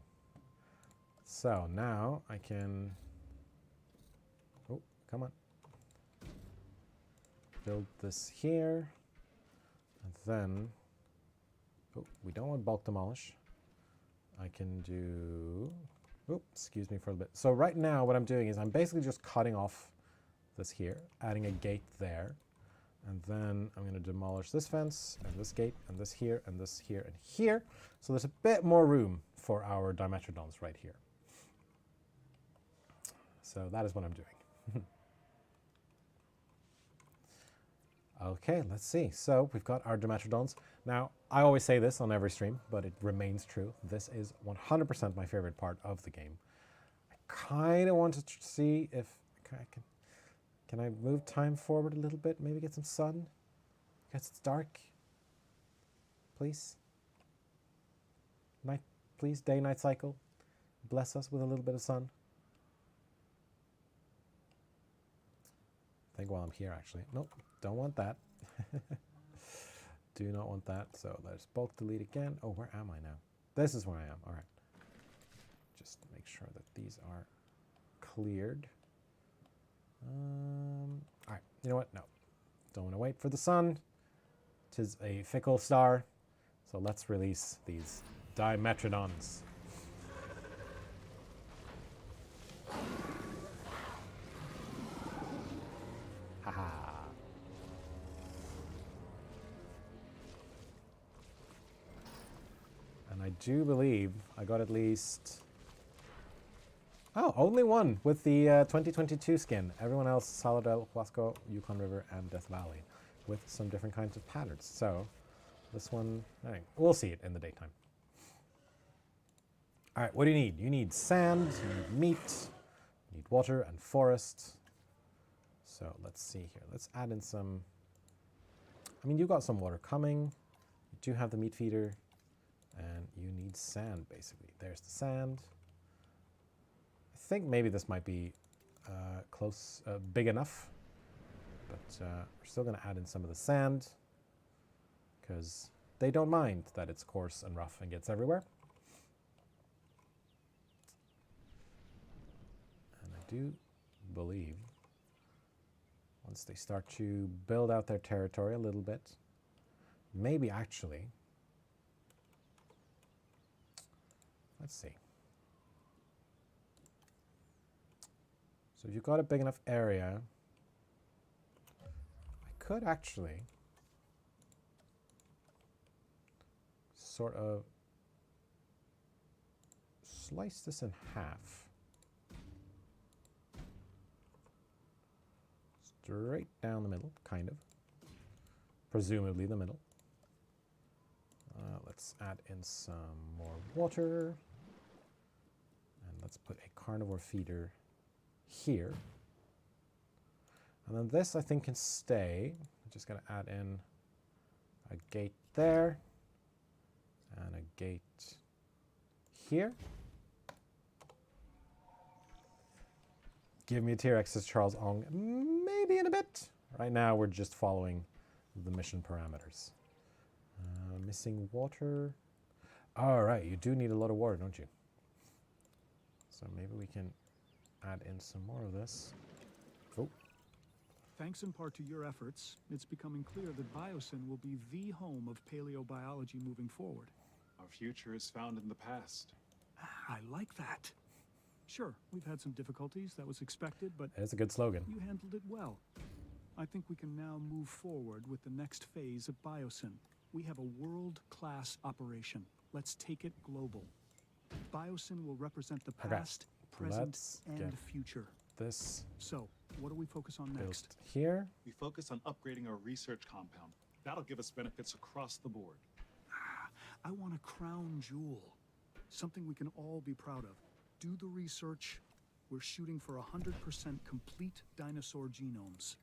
So now I can... oh, come on. Build this here. And then... oh, we don't want bulk demolish. I can do... oh, excuse me for a bit. So right now what I'm doing is I'm basically just cutting off this here, adding a gate there. And then I'm going to demolish this fence, and this gate, and this here, and this here, and here. So there's a bit more room for our Dimetrodons right here. So that is what I'm doing. Okay, let's see. So we've got our Dimetrodons. Now, I always say this on every stream, but it remains true. This is 100% my favorite part of the game. I kind of want to see if I can... can I move time forward a little bit? Maybe get some sun? Because it's dark. Please. Night, please, day-night cycle. Bless us with a little bit of sun. I think while I'm here, actually. Nope, don't want that. Do not want that. So let's bulk delete again. Oh, where am I now? This is where I am. All right. Just make sure that these are cleared. All right, you know what? No, don't want to wait for the sun. 'Tis a fickle star. So let's release these Dimetrodons. Haha. And I do believe I got at least... oh, only one with the 2022 skin. Everyone else, Saladel, Huasco, Yukon River, and Death Valley, with some different kinds of patterns. So this one, all right, we'll see it in the daytime. All right, what do you need? You need sand, you need meat, you need water and forest. So let's see here. Let's add in some I mean, you got some water coming. You do have the meat feeder. And you need sand, basically. There's the sand. I think maybe this might be big enough. But we're still going to add in some of the sand. Because they don't mind that it's coarse and rough and gets everywhere. And I do believe once they start to build out their territory a little bit, maybe actually, let's see. So if you've got a big enough area, I could actually sort of slice this in half. Straight down the middle, kind of. Presumably the middle. Let's add in some more water. And let's put a carnivore feeder here. And then this, I think, can stay. I'm just going to add in a gate there. And a gate here. Give me a T-Rex, says Charles Ong. Maybe in a bit. Right now, we're just following the mission parameters. Missing water. All right, you do need a lot of water, don't you? So maybe we can add in some more of this. Oh. Thanks in part to your efforts, it's becoming clear that Biosyn will be the home of paleobiology moving forward. Our future is found in the past. I like that. Sure, we've had some difficulties, that was expected, but It's a good slogan. you handled it well. I think we can now move forward with the next phase of Biosyn. We have a world-class operation. Let's take it global. Biosyn will represent the past, present, Let's and get future. this So, what do we focus on built next? here. We focus on upgrading our research compound. That'll give us benefits across the board. I want a crown jewel. Something we can all be proud of. Do the research. We're shooting for 100% complete dinosaur genomes.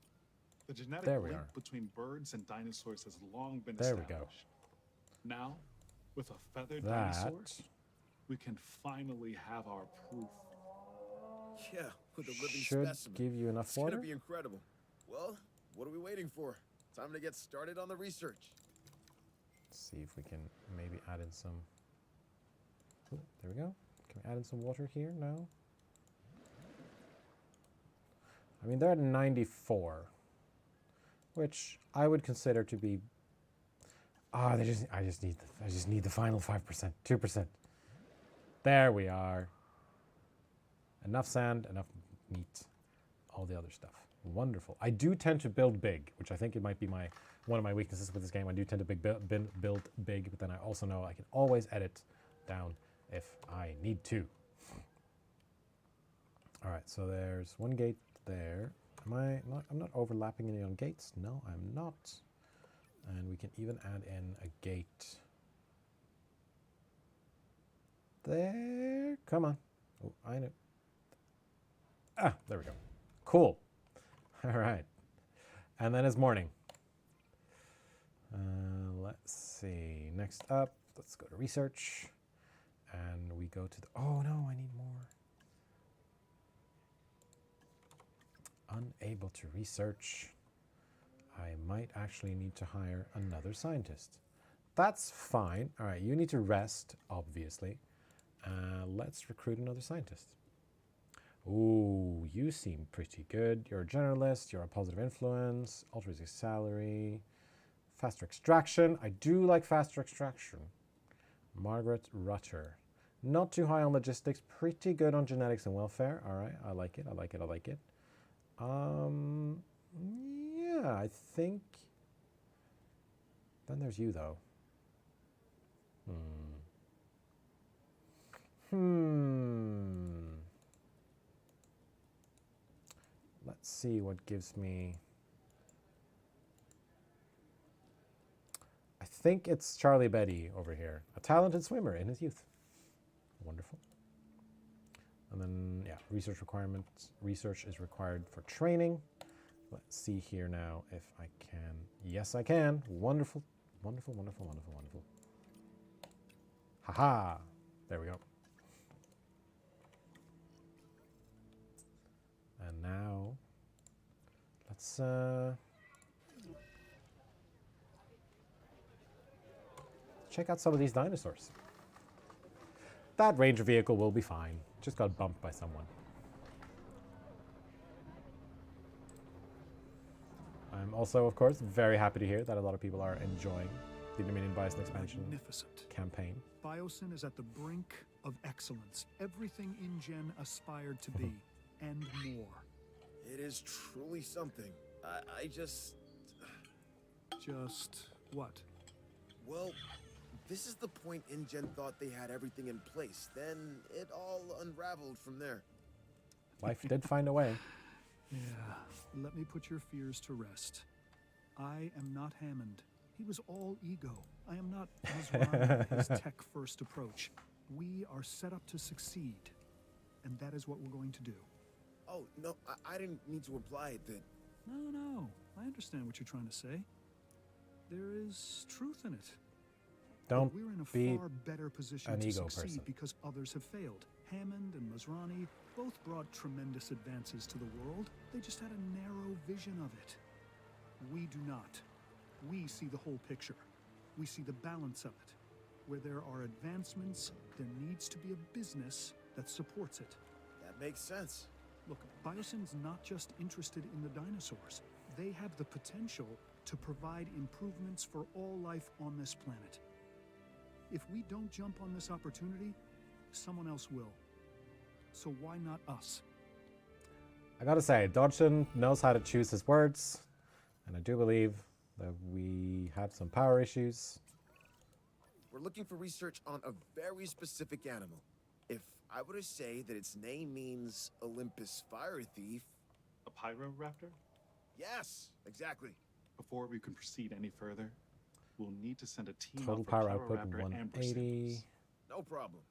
The genetic There we link are. between birds and dinosaurs has long been There we established. go. Now, with a feathered That. dinosaur, we can finally have our proof. Yeah, with a living Should specimen. give you enough It's water. gonna be incredible. Well, what are we waiting for? Time to get started on the research. Let's see if we can maybe add in some. Oh, there we go. Can we add in some water here? No. I mean, they're at 94, which I would consider to be. I just need the final 5%, 2%. There we are. Enough sand, enough meat, all the other stuff. Wonderful. I do tend to build big, which I think it might be one of my weaknesses with this game. I do tend to build big, but then I also know I can always edit down if I need to. All right, so there's one gate there. I'm not overlapping any on gates. No, I'm not. And we can even add in a gate there. Come on. Oh, I know. Ah, there we go. Cool. All right. And then it's morning. Let's see. Next up, let's go to research. And we go to the... Oh, no, I need more. Unable to research. I might actually need to hire another scientist. That's fine. All right, you need to rest, obviously. Let's recruit another scientist. Ooh, you seem pretty good. You're a generalist. You're a positive influence. Altruistic salary. Faster extraction. I do like faster extraction. Margaret Rutter. Not too high on logistics. Pretty good on genetics and welfare. All right, I like it. I like it. I like it. Yeah, I think. Then there's you, though. Let's see what gives me. I think it's Charlie Betty over here, a talented swimmer in his youth. Wonderful. And then, yeah, research requirements. Research is required for training. Let's see here now if I can. Yes, I can. Wonderful, wonderful, wonderful, wonderful, wonderful. Haha. There we go. And now, let's check out some of these dinosaurs. That Ranger vehicle will be fine. Just got bumped by someone. I'm also, of course, very happy to hear that a lot of people are enjoying the Dominion Biosyn Expansion Campaign. Biosyn is at the brink of excellence. Everything InGen aspired to be, and more. It is truly something. I just... Just what? Well, this is the point InGen thought they had everything in place. Then it all unraveled from there. Life did find a way. Yeah, let me put your fears to rest. I am not Hammond. He was all ego. I am not Masrani, his tech-first approach. We are set up to succeed, and that is what we're going to do. Oh, no, I didn't mean to imply that... No, I understand what you're trying to say. There is truth in it. Don't but we're in a be far better position an to ego succeed person. because others have failed. Hammond and Masrani both brought tremendous advances to the world. They just had a narrow vision of it. We do not. We see the whole picture. We see the balance of it. Where there are advancements, there needs to be a business that supports it. That makes sense. Look, Biosyn's not just interested in the dinosaurs. They have the potential to provide improvements for all life on this planet. If we don't jump on this opportunity, someone else will. So why not us? I gotta say, Dodgson knows how to choose his words, and I do believe that we have some power issues. We're looking for research on a very specific animal. If I were to say that its name means Olympus Fire Thief... A Pyroraptor? Yes, exactly. Before we can proceed any further, we'll need to send a team Total out for power output Pyroraptor amber 180. samples. No problem.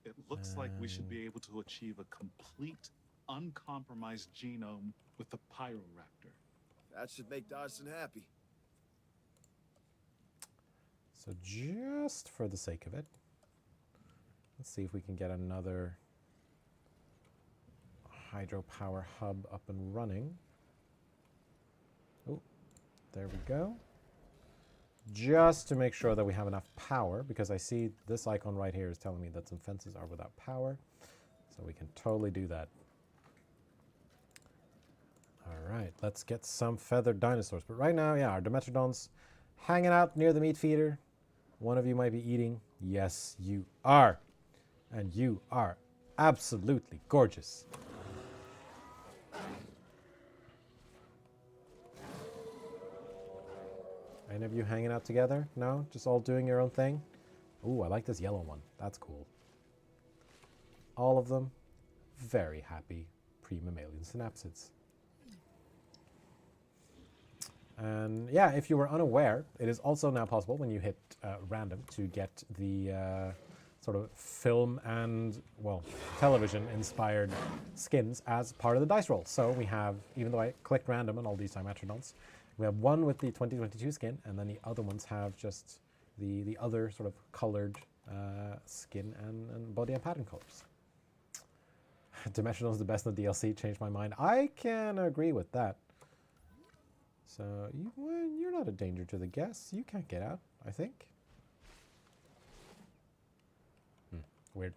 It looks like we should be able to achieve a complete, uncompromised genome with the Pyroraptor. That should make Dodgson happy. So just for the sake of it, let's see if we can get another hydropower hub up and running. Oh, there we go. Just to make sure that we have enough power, because I see this icon right here is telling me that some fences are without power. So we can totally do that. All right, let's get some feathered dinosaurs. But right now, yeah, our Dimetrodon's hanging out near the meat feeder. One of you might be eating. Yes, you are. And you are absolutely gorgeous. Any of you hanging out together? No? Just all doing your own thing? Ooh, I like this yellow one. That's cool. All of them very happy pre-mammalian synapsids. And yeah, if you were unaware, it is also now possible when you hit random to get the sort of film and, well, television-inspired skins as part of the dice roll. So we have, even though I clicked random on all these Dimetrodons, we have one with the 2022 skin, and then the other ones have just the other sort of colored skin and body and pattern colors. Dimetrodon is the best in the DLC, changed my mind. I can agree with that. So you're not a danger to the guests. You can't get out, I think. Weird.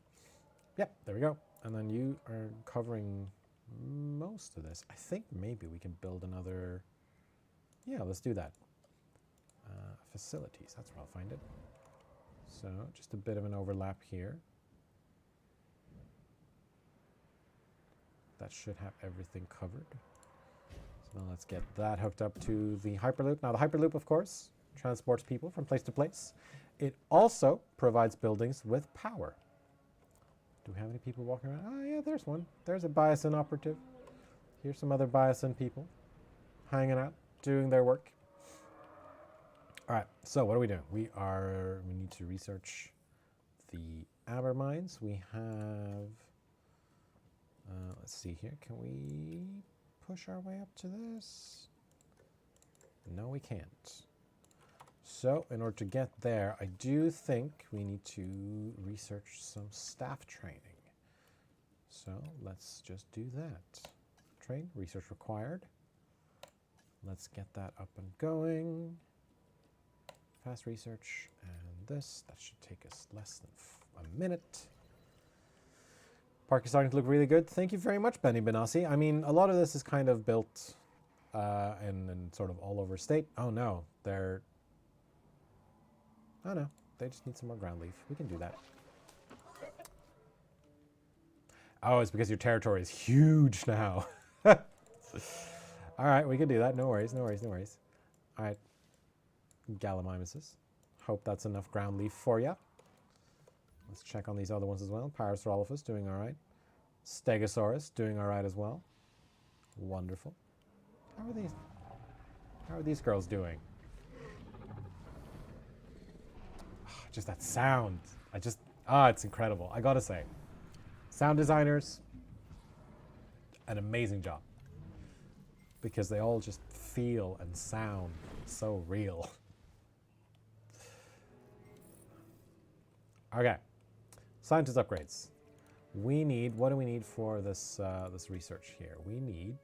Yep, there we go. And then you are covering most of this. I think maybe we can build another... Yeah, let's do that. Facilities, that's where I'll find it. So just a bit of an overlap here. That should have everything covered. So now let's get that hooked up to the Hyperloop. Now the Hyperloop, of course, transports people from place to place. It also provides buildings with power. Do we have any people walking around? Oh yeah, there's one. There's a Biosyn operative. Here's some other Biosyn people hanging out, doing their work. All right, so what are we doing? We need to research the amber mines. We have, let's see here, can we push our way up to this? No, we can't. So in order to get there, I do think we need to research some staff training. So let's just do that. Train, research required. Let's get that up and going. Fast research and this. That should take us less than a minute. Park is starting to look really good. Thank you very much, Benny Benassi. I mean, a lot of this is kind of built in sort of all over state. Oh no, they're... Oh no, they just need some more ground leaf. We can do that. Oh, it's because your territory is huge now. All right, we can do that. No worries, no worries, no worries. All right, Gallimimuses. Hope that's enough ground leaf for you. Let's check on these other ones as well. Pyroraptor doing all right. Stegosaurus doing all right as well. Wonderful. How are these girls doing? Just that sound. It's incredible. I gotta say, sound designers, an amazing job. Because they all just feel and sound so real. Okay, scientist upgrades. We need, what do we need for this this research here? We need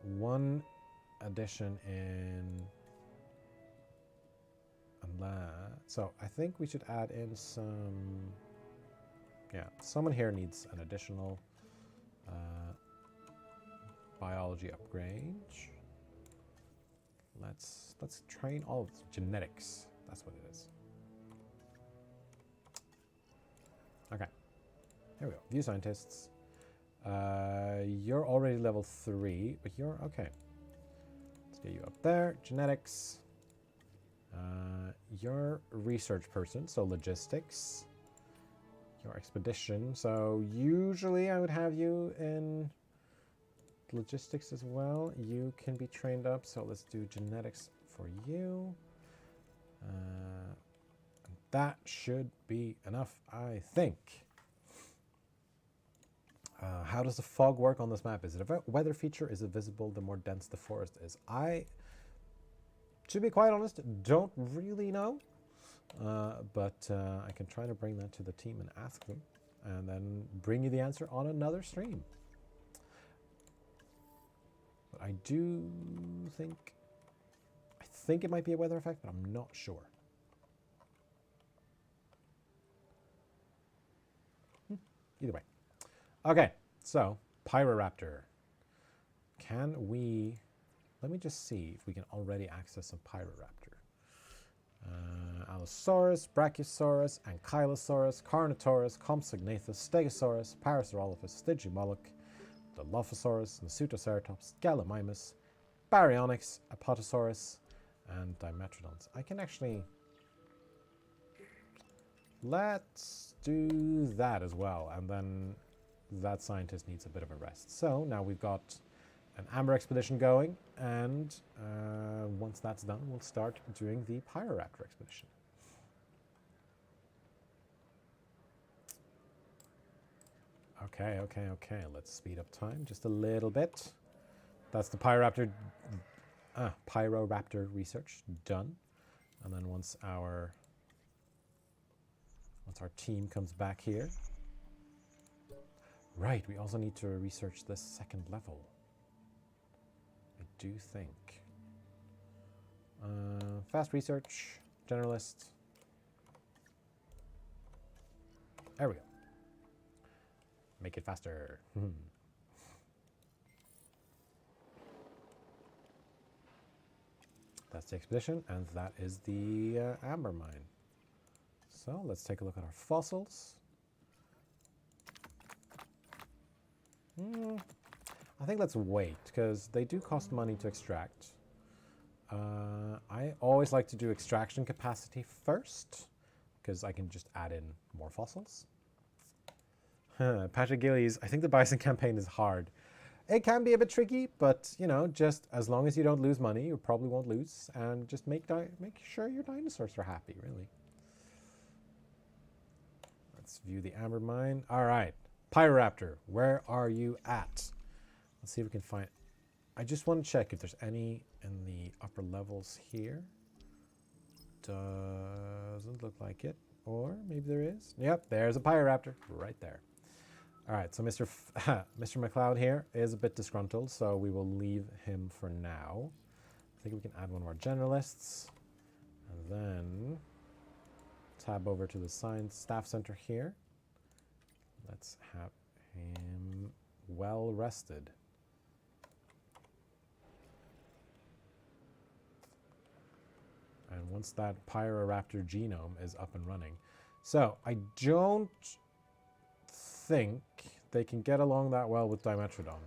one addition in so I think we should add in some, yeah, someone here needs an additional biology upgrade. Let's train all of genetics. That's what it is. Okay, here we go. View scientists. You're already level 3, but you're okay. Let's get you up there. Genetics. You're a research person, so logistics. Your expedition. So usually I would have you in logistics as well. You can be trained up, so let's do genetics for you. That should be enough, I think. How does the fog work on this map? Is it a weather feature? Is it visible the more dense the forest is? To be quite honest, don't really know. But I can try to bring that to the team and ask them, and then bring you the answer on another stream. But I think it might be a weather effect, but I'm not sure. Either way. Okay, so Pyroraptor. Let me just see if we can already access some Pyroraptor. Allosaurus, Brachiosaurus, Ankylosaurus, Carnotaurus, Compsognathus, Stegosaurus, Parasaurolophus, Stygimoloch, Dilophosaurus, Nasutoceratops, Gallimimus, Baryonyx, Apatosaurus, and Dimetrodons. I can actually... Let's do that as well, and then that scientist needs a bit of a rest. So now we've got an Amber expedition going, and once that's done, we'll start doing the Pyroraptor expedition. Okay, let's speed up time just a little bit. That's the Pyroraptor research done. And then once our team comes back here. Right, we also need to research this second level. I do think. Fast research, generalist. There we go. Make it faster. That's the expedition, and that is the amber mine. So let's take a look at our fossils. I think let's wait, because they do cost money to extract. I always like to do extraction capacity first, because I can just add in more fossils. Patrick Gillies, I think the Biosyn campaign is hard. It can be a bit tricky, but, you know, just as long as you don't lose money, you probably won't lose, and just make sure your dinosaurs are happy, really. Let's view the amber mine. All right, Pyroraptor, where are you at? Let's see if we can find... I just want to check if there's any in the upper levels here. Doesn't look like it. Or maybe there is. Yep, there's a Pyroraptor right there. All right, so Mr. Mr. McLeod here is a bit disgruntled, so we will leave him for now. I think we can add one more generalists. And then tab over to the Science Staff Center here. Let's have him well rested. And once that Pyroraptor genome is up and running. So I don't think they can get along that well with Dimetrodon.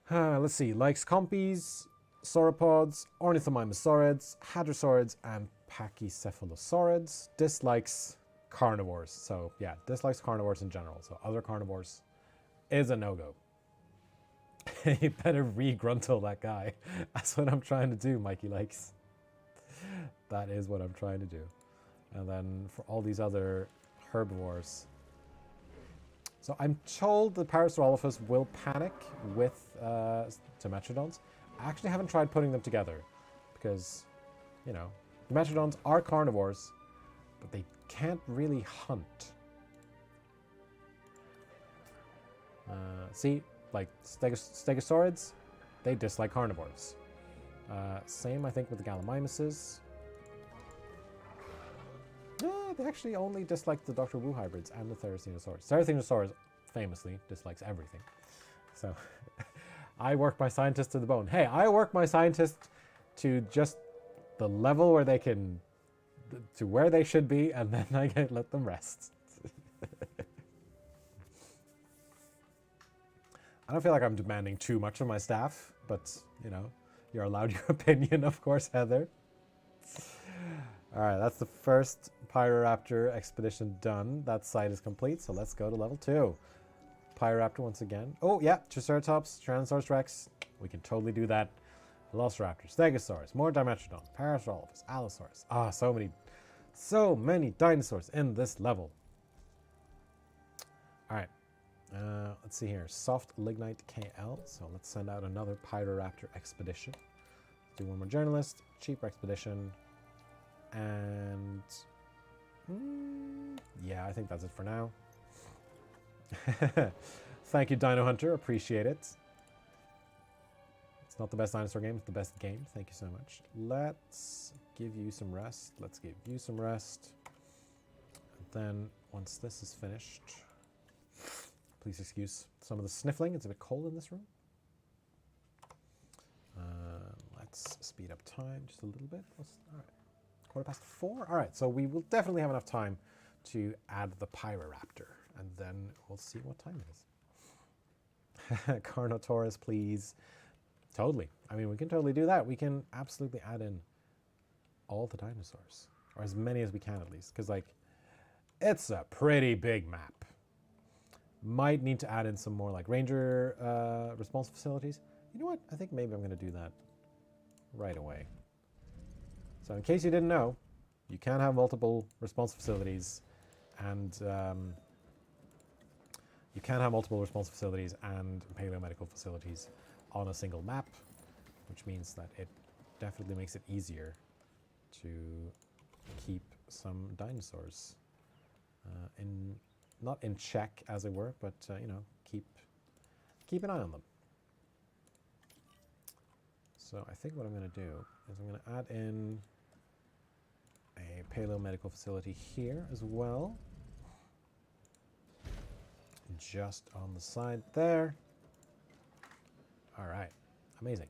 Let's see, likes compies, sauropods, ornithomimosaurids, hadrosaurids, and pachycephalosaurids. Dislikes carnivores. So yeah, dislikes carnivores in general. So other carnivores is a no-go. You better re-gruntle that guy. That's what I'm trying to do, Mikey Likes. That is what I'm trying to do. And then for all these other herbivores. So I'm told the Parasaurolophus will panic with Dimetrodons. I actually haven't tried putting them together because, you know, Dimetrodons are carnivores, but they can't really hunt. See, like Stegosaurids, they dislike carnivores. Same, I think, with the Gallimimuses. They actually only dislike the Dr. Wu hybrids and the Therizinosaurus. Therizinosaurus famously dislikes everything. So, I work my scientists to the bone. Hey, I work my scientists to just the level where they can, to where they should be, and then I can let them rest. I don't feel like I'm demanding too much of my staff, but, you know, you're allowed your opinion, of course, Heather. All right, that's the first Pyroraptor expedition done. That site is complete, so let's go to level 2. Pyroraptor once again. Oh, yeah, Triceratops, Tyrannosaurus Rex. We can totally do that. Velociraptor, Stegosaurus, more Dimetrodon, Parasaurolophus, Allosaurus. Ah, so many dinosaurs in this level. All right, let's see here. Soft Lignite KL. So let's send out another Pyroraptor expedition. Do one more journalist, cheaper expedition. And yeah, I think that's it for now. Thank you, Dino Hunter. Appreciate it. It's not the best dinosaur game, it's the best game. Thank you so much. Let's give you some rest. Let's give you some rest. And then once this is finished, please excuse some of the sniffling. It's a bit cold in this room. Let's speed up time just a little bit. All right. 4:15. All right, so we will definitely have enough time to add the Pyroraptor, and then we'll see what time it is. Carnotaurus, please. Totally. I mean, we can totally do that. We can absolutely add in all the dinosaurs, or as many as we can at least, because like, it's a pretty big map. Might need to add in some more like ranger response facilities. You know what? I think maybe I'm going to do that right away. So in case you didn't know, you can have multiple response facilities and paleomedical facilities on a single map, which means that it definitely makes it easier to keep some dinosaurs not in check, as it were, but you know, keep an eye on them. So I think what I'm going to do is I'm going to add in a paleomedical facility here as well, just on the side there. All right, amazing.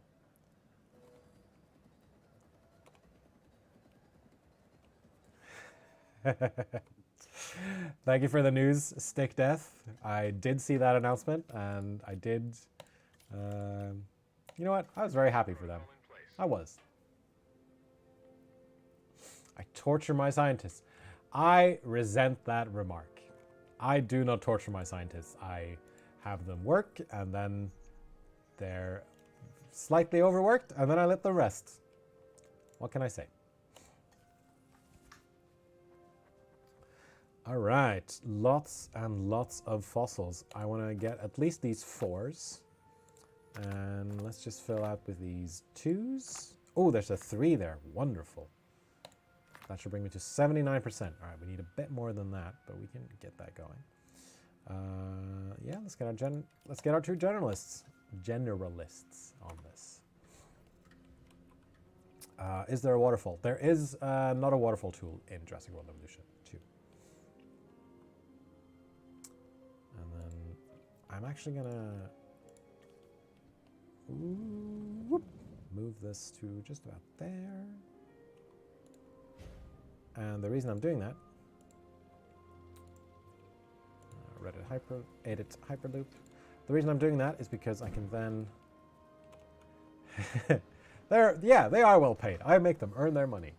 Thank you for the news, Stick Death. I did see that announcement, and I did, you know what? I was very happy for them. I was. I torture my scientists. I resent that remark. I do not torture my scientists. I have them work, and then they're slightly overworked, and then I let them rest. What can I say? All right, lots and lots of fossils. I want to get at least these 4s. And let's just fill out with these 2s. Oh, there's a 3 there. Wonderful. That should bring me to 79%. All right, we need a bit more than that, but we can get that going. Yeah, let's get our 2 generalists on this. Is there a waterfall? There is not a waterfall tool in Jurassic World Evolution 2. And then I'm actually gonna move this to just about there. And the reason I'm doing that, edit hyperloop. The reason I'm doing that is because I can then, they are well paid. I make them earn their money.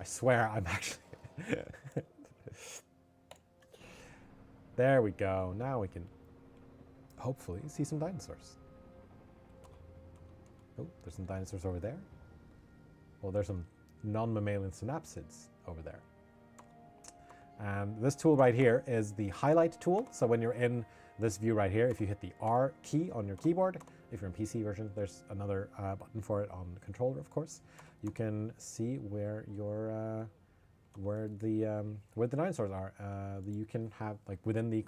I swear I'm actually, there we go. Now we can hopefully see some dinosaurs. Oh, there's some dinosaurs over there. Well, there's some non-mammalian synapsids over there. And this tool right here is the highlight tool. So when you're in this view right here, if you hit the R key on your keyboard, if you're in PC version, there's another button for it on the controller, of course. You can see where your where the dinosaurs are. You can have like within the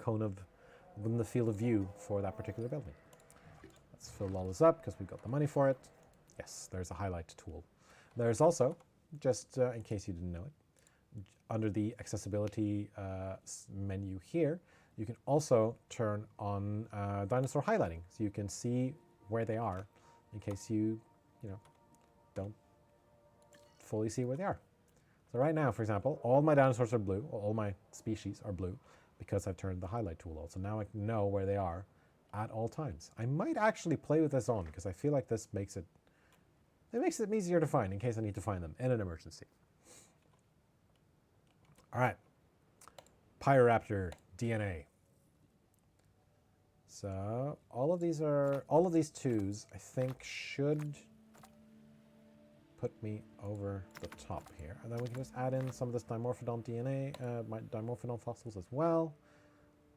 field of view for that particular building. Let's fill all this up because we've got the money for it. Yes, there's a highlight tool. There's also, just in case you didn't know it, under the accessibility menu here, you can also turn on dinosaur highlighting, so you can see where they are in case you don't fully see where they are. So right now, for example, all my dinosaurs are blue, or all my species are blue, because I've turned the highlight tool on. So now I know where they are at all times. I might actually play with this on, because I feel like this makes it easier to find in case I need to find them in an emergency. All right, Pyroraptor DNA. So all of these 2s, I think, should put me over the top here. And then we can just add in some of this Dimorphodon DNA, my Dimorphodon fossils as well.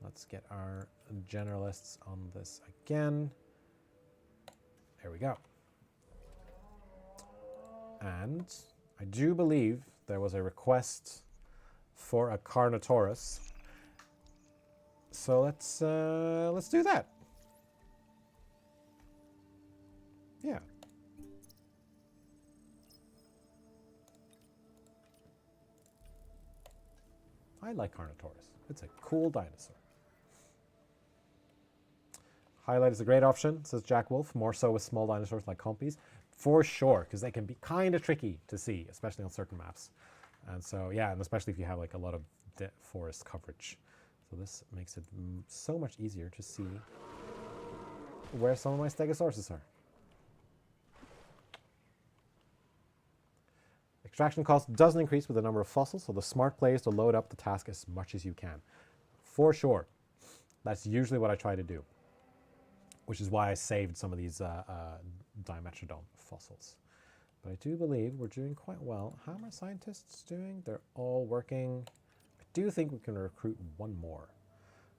Let's get our generalists on this again. There we go. And I do believe there was a request for a Carnotaurus. So let's do that. Yeah. I like Carnotaurus. It's a cool dinosaur. Highlight is a great option, says Jack Wolf, more so with small dinosaurs like compies. For sure, because they can be kind of tricky to see, especially on certain maps. And so, yeah, and especially if you have like a lot of forest coverage. So this makes it so much easier to see where some of my Stegosauruses are. Extraction cost doesn't increase with the number of fossils, so the smart play is to load up the task as much as you can. For sure. That's usually what I try to do, which is why I saved some of these Dimetrodon fossils. But I do believe we're doing quite well. How are my scientists doing? They're all working. I do think we can recruit one more.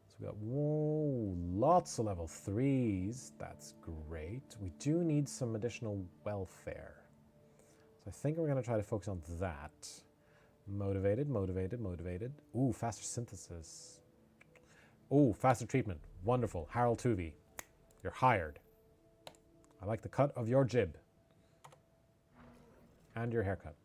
So we got, whoa, lots of level 3s. That's great. We do need some additional welfare. So I think we're going to try to focus on that. Motivated, motivated, motivated. Ooh, faster synthesis. Ooh, faster treatment. Wonderful. Harold Tuvey, you're hired. I like the cut of your jib. And your haircut.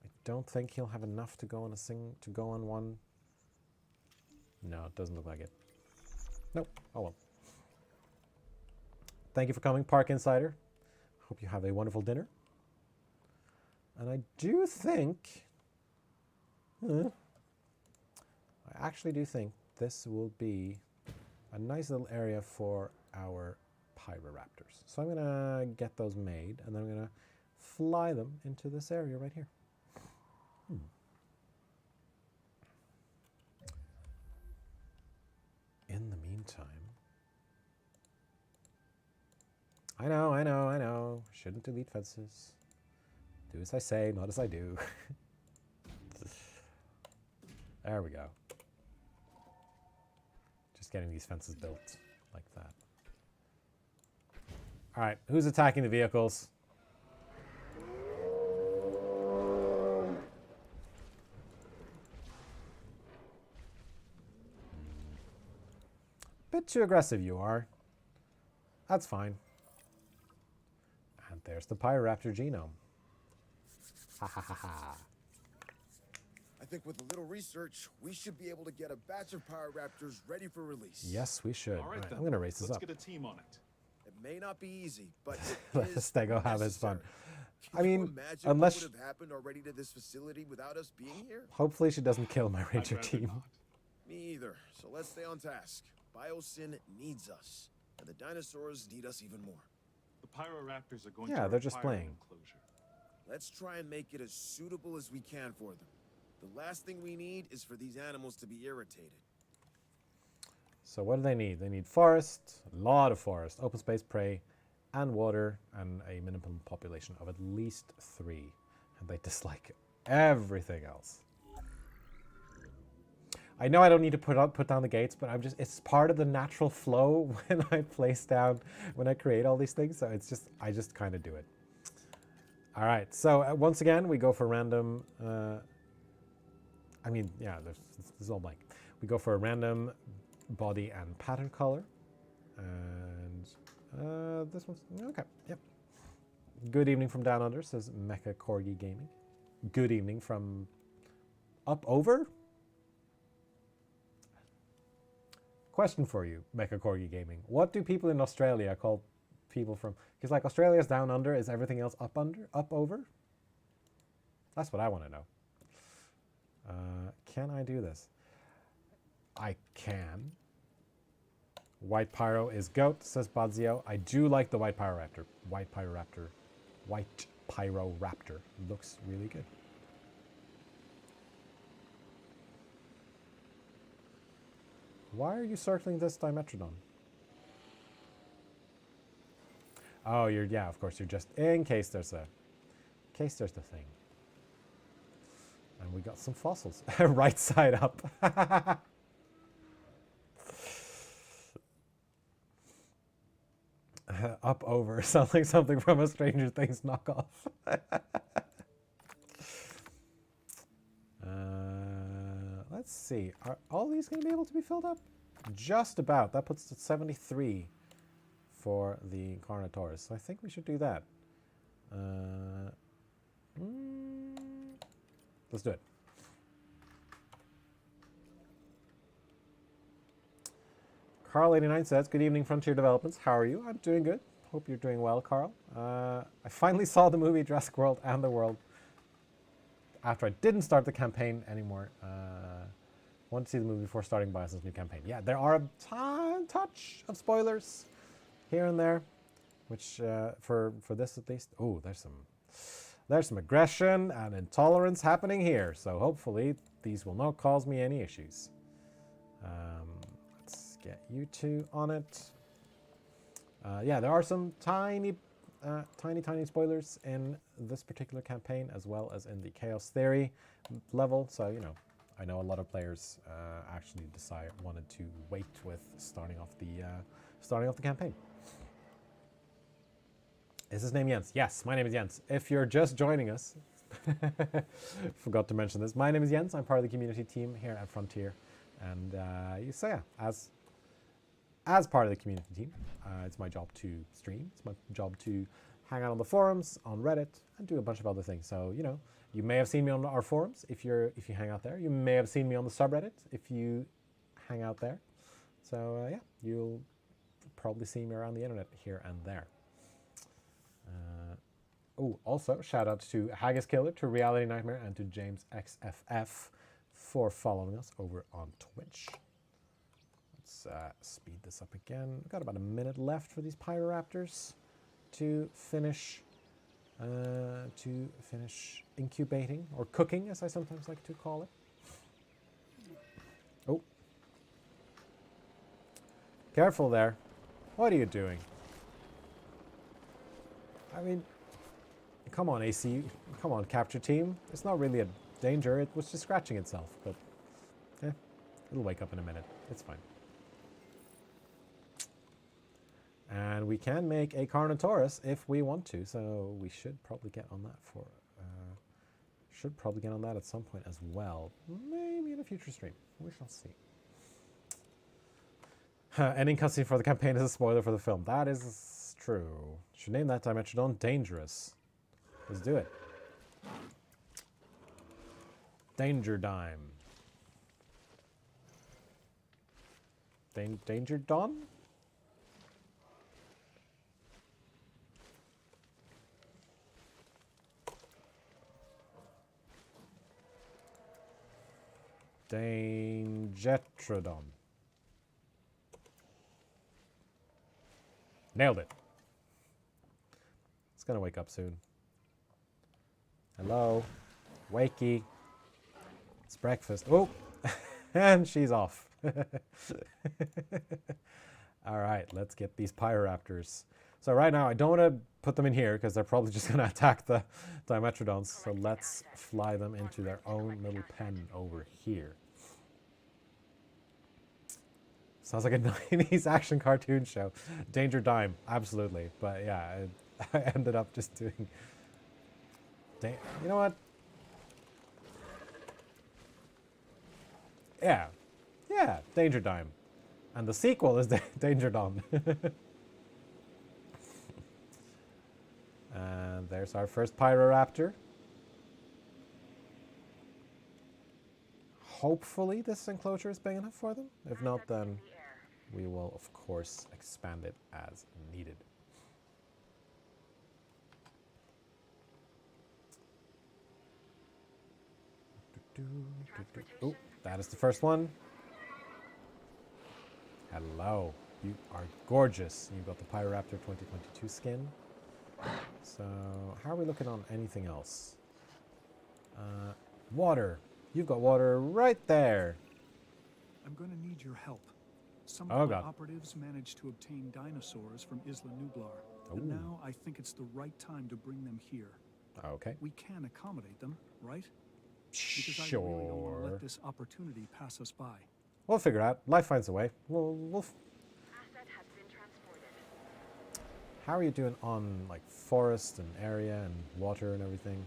I don't think he'll have enough to go on one. No, it doesn't look like it. Nope. Oh well. Thank you for coming, Park Insider. Hope you have a wonderful dinner. And I do think, I actually do think this will be a nice little area for our Pyroraptors. So I'm going to get those made, and then I'm going to fly them into this area right here. In the meantime, I know, shouldn't delete fences. Do as I say, not as I do. There we go. Just getting these fences built like that. All right, who's attacking the vehicles? Bit too aggressive you are. That's fine. And there's the Pyroraptor genome. Ha ha ha ha. I think with a little research, we should be able to get a batch of Pyroraptors ready for release. Yes, we should. All right, then. I'm going to race this Let's up. get a team on it. It may not be easy, but Let it the is Stego have his fun. necessary. I Can you mean, imagine unless... what would have happened already to this facility without us being here? Hopefully she doesn't kill my I'd ranger rather team. not. Me either. So let's stay on task. Biosyn needs us, and the dinosaurs need us even more. The Pyroraptors are going Yeah, to they're just require an playing. enclosure. Let's try and make it as suitable as we can for them. The last thing we need is for these animals to be irritated. So what do they need? They need forest, a lot of forest, open space, prey, and water, and a minimum population of at least 3. And they dislike everything else. I know I don't need to put down the gates, but it's part of the natural flow when I when I create all these things. So I just kind of do it. All right, so once again, we go for random, this is all blank. We go for a random body and pattern color. And this one's, okay, yep. Good evening from down under, says Mecha Corgi Gaming. Good evening from up over? Question for you, Mecha Corgi Gaming. What do people in Australia call people from, because like Australia's down under, is everything else up under, up over? That's what I want to know. Can I do this? I can. White Pyro is goat, says Badzio. I do like the white Pyroraptor. White Pyroraptor looks really good. Why are you circling this Dimetrodon? Oh, yeah, of course, you're just in case there's the thing. And we got some fossils. Right side up. Up over. Sounds like something from a Stranger Things knockoff. Let's see. Are all these going to be able to be filled up? Just about. That puts it at 73 for the Carnotaurus. So I think we should do that. Let's do it. Carl89 says, good evening, Frontier Developments. How are you? I'm doing good. Hope you're doing well, Carl. I finally saw the movie Jurassic World and the World after I didn't start the campaign anymore. Wanted to see the movie before starting Biosyn's new campaign. Yeah, there are a touch of spoilers here and there, which for this at least. Oh, there's some aggression and intolerance happening here. So hopefully these will not cause me any issues. Let's get you two on it. Yeah, there are some tiny spoilers in this particular campaign, as well as in the Chaos Theory level. So, you know, I know a lot of players actually wanted to wait with starting off the campaign. Is his name Jens? Yes, my name is Jens. If you're just joining us, forgot to mention this. My name is Jens. I'm part of the community team here at Frontier, and as part of the community team, it's my job to stream. It's my job to hang out on the forums, on Reddit, and do a bunch of other things. So, you know, you may have seen me on our forums if you hang out there. You may have seen me on the subreddit if you hang out there. So, yeah, you'll probably see me around the internet here and there. Also, shout out to Haggis Killer, to Reality Nightmare, and to James XFF for following us over on Twitch. Let's speed this up again. We've got about a minute left for these Pyroraptors to finish incubating, or cooking, as I sometimes like to call it. Oh. Careful there. What are you doing? I mean, Come on, AC. Come on, capture team. It's not really a danger. It was just scratching itself, but it'll wake up in a minute. It's fine. And we can make a Carnotaurus if we want to, so we should probably get on that for... should probably get on that at some point as well. Maybe in a future stream. We shall see. Ending cutscene for the campaign is a spoiler for the film. That is true. Should name that Dimetrodon Dangerous. Let's do it. Danger Dime. Danger Dawn? Dimetrodon. Nailed it. It's gonna wake up soon. Hello? Wakey. It's breakfast. Oh! And she's off. Alright, let's get these Pyroraptors. So right now, I don't want to put them in here because they're probably just going to attack the Dimetrodons. So let's fly them into their own little pen over here. Sounds like a 90s action cartoon show. Danger Dime, absolutely. But yeah, I ended up just doing... You know what? Yeah. Yeah, Danger Dime. And the sequel is Danger Dawn. And there's our first Pyroraptor. Hopefully this enclosure is big enough for them. If not, then we will, of course, expand it as needed. Oh, that is the first one. Hello. You are gorgeous. You've got the Pyroraptor 2022 skin. So, how are we looking on anything else? Water. You've got water right there. I'm going to need your help. Some Oh, of my God. operatives managed to obtain dinosaurs from Isla Nublar. Ooh. And now I think it's the right time to bring them here. Okay. We can accommodate them, right? Because I really don't want to Sure. let this opportunity pass us by. We'll figure it out. Life finds a way. Asset has been transported. How are you doing on like forest and area and water and everything?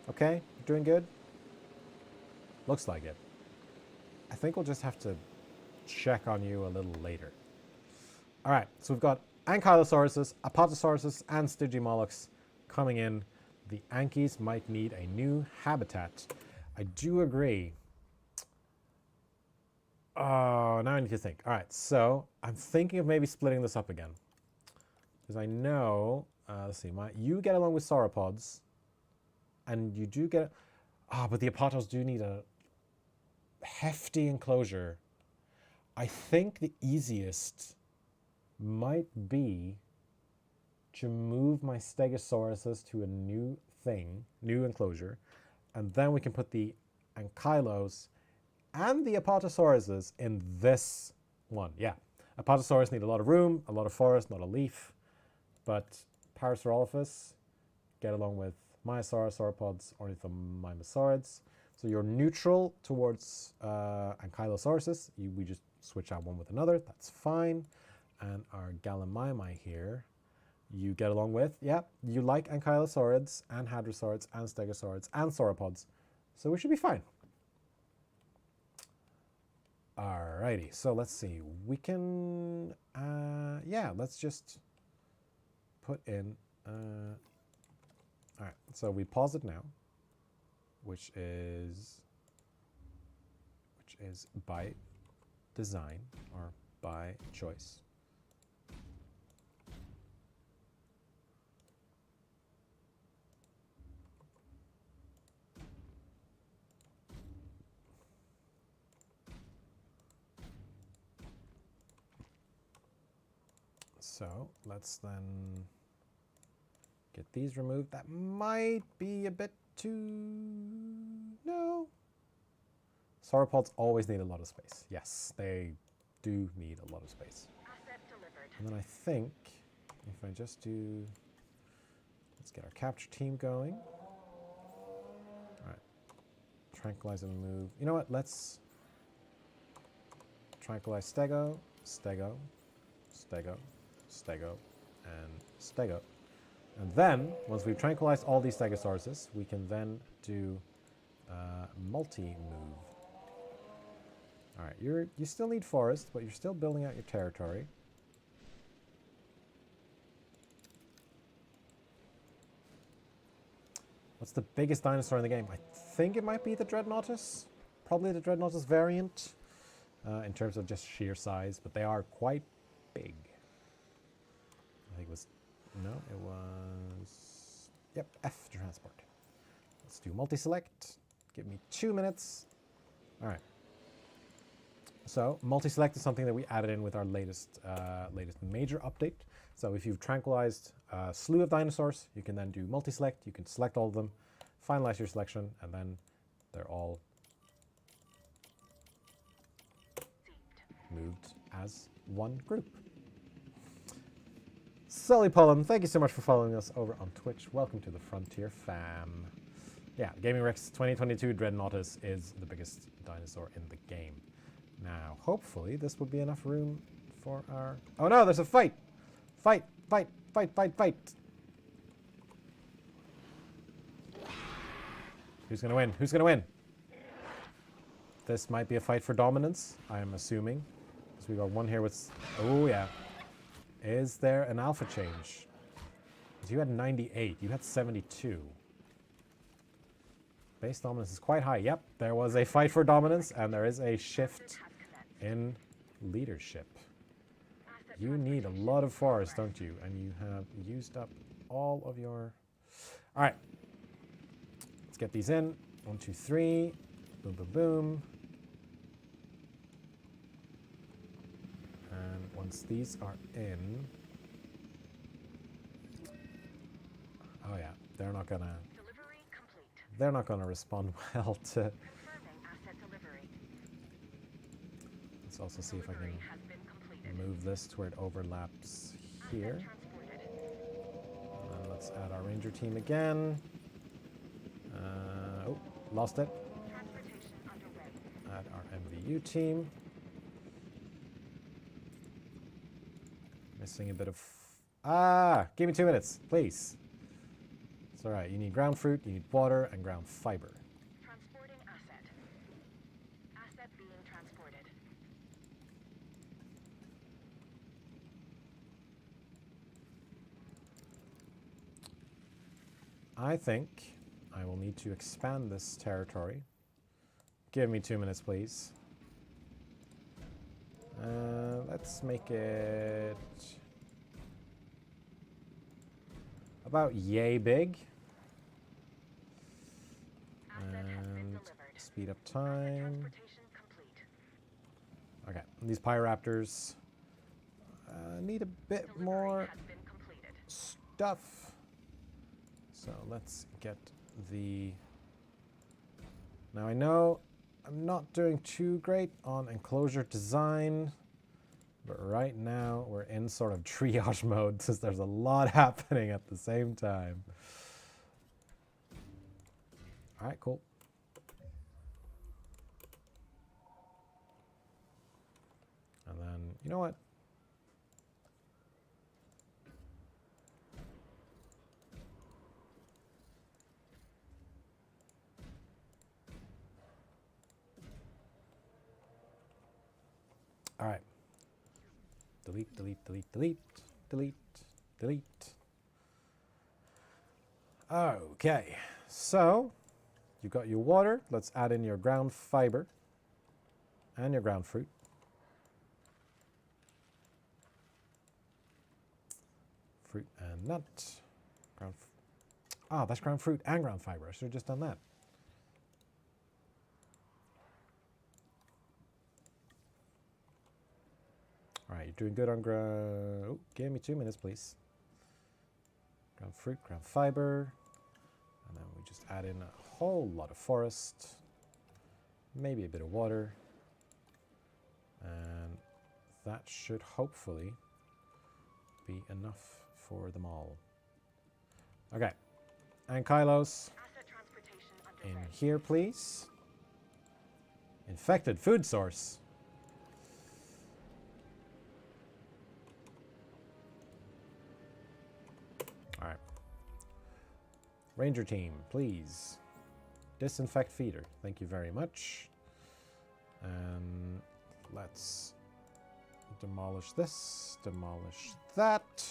Okay, doing good? Looks like it. I think we'll just have to check on you a little later. All right, so we've got Ankylosauruses, Apatosauruses, and Stygimolochs coming in. The Ankies might need a new habitat. I do agree. Oh, now I need to think. All right, so I'm thinking of maybe splitting this up again. Because I know, let's see, you get along with sauropods, and you do get, but the Apatos do need a hefty enclosure. I think the easiest might be to move my Stegosauruses to a new enclosure, and then we can put the Ankylos and the Apatosauruses in this one. Yeah, Apatosaurus need a lot of room, a lot of forest, not a leaf. But Parasaurolophus get along with Myosaurus, sauropods, Ornithomimosaurids. So you're neutral towards Ankylosauruses. We just switch out one with another. That's fine. And our Gallimimus here, you get along with. Yeah, you like Ankylosaurids and Hadrosaurids and Stegosaurids and sauropods. So we should be fine. Alrighty, so let's see. We can, let's just put in, alright, so we pause it now, which is by design or by choice. So let's then get these removed. That might be a bit too... No. Sauropods always need a lot of space. Yes, they do need a lot of space. Asset delivered. And then I think if I just do Let's get our capture team going. All right. Tranquilize and move. You know what? Let's tranquilize Stego, Stego, Stego, Stego, and Stego. And then, once we've tranquilized all these Stegosauruses, we can then do multi-move. All right, you still need forest, but you're still building out your territory. What's the biggest dinosaur in the game? I think it might be the Dreadnoughtus. Probably the Dreadnoughtus variant in terms of just sheer size, but they are quite big. I think it was, no, it was, yep, F to transport. Let's do multi-select. Give me 2 minutes. All right. So multi-select is something that we added in with our latest major update. So if you've tranquilized a slew of dinosaurs, you can then do multi-select. You can select all of them, finalize your selection, and then they're all moved as one group. Sully Pullum, thank you so much for following us over on Twitch. Welcome to the Frontier fam. Yeah, Gaming Rex 2022 Dreadnoughtus is the biggest dinosaur in the game. Now, hopefully, this will be enough room for our... Oh no, there's a fight! Fight, fight, fight, fight, fight! Who's gonna win? Who's gonna win? This might be a fight for dominance, I'm assuming. Because we got one here with... Oh yeah. Is there an alpha change? Because you had 98, you had 72. Base dominance is quite high. Yep, there was a fight for dominance, and there is a shift in leadership. You need a lot of forest, don't you? And you have used up all of your... All right. Let's get these in. 1, 2, 3. Boom, boom, boom. And once these are in... Oh yeah, they're not gonna... They're not going to respond well to... Let's also see if I can move this to where it overlaps here. And let's add our ranger team again. Oh, lost it. Add our MVU team. Missing a bit of... Ah! Give me 2 minutes, please. It's alright, you need ground fruit, you need water, and ground fiber. Transporting asset. Asset being transported. I think I will need to expand this territory. Give me 2 minutes, please. Let's make it about yay big. And speed up time. Okay, these Pyroraptors need a bit more stuff. So let's get the... Now I know I'm not doing too great on enclosure design, but right now we're in sort of triage mode since there's a lot happening at the same time. All right, cool. And then, you know what? All right. Delete, delete, delete, delete, delete, delete. Okay, so you've got your water. Let's add in your ground fiber and your ground fruit. Fruit and nut. That's ground fruit and ground fiber. I should have just done that. All right, you're doing good on ground. Oh, give me 2 minutes, please. Ground fruit, ground fiber. And then we just add in a whole lot of forest. Maybe a bit of water. And that should hopefully be enough for them all. Okay. And Kylos, Asset transportation in underway. here, please. Infected food source. All right. Ranger team, please. Disinfect feeder. Thank you very much. And let's demolish this, demolish that.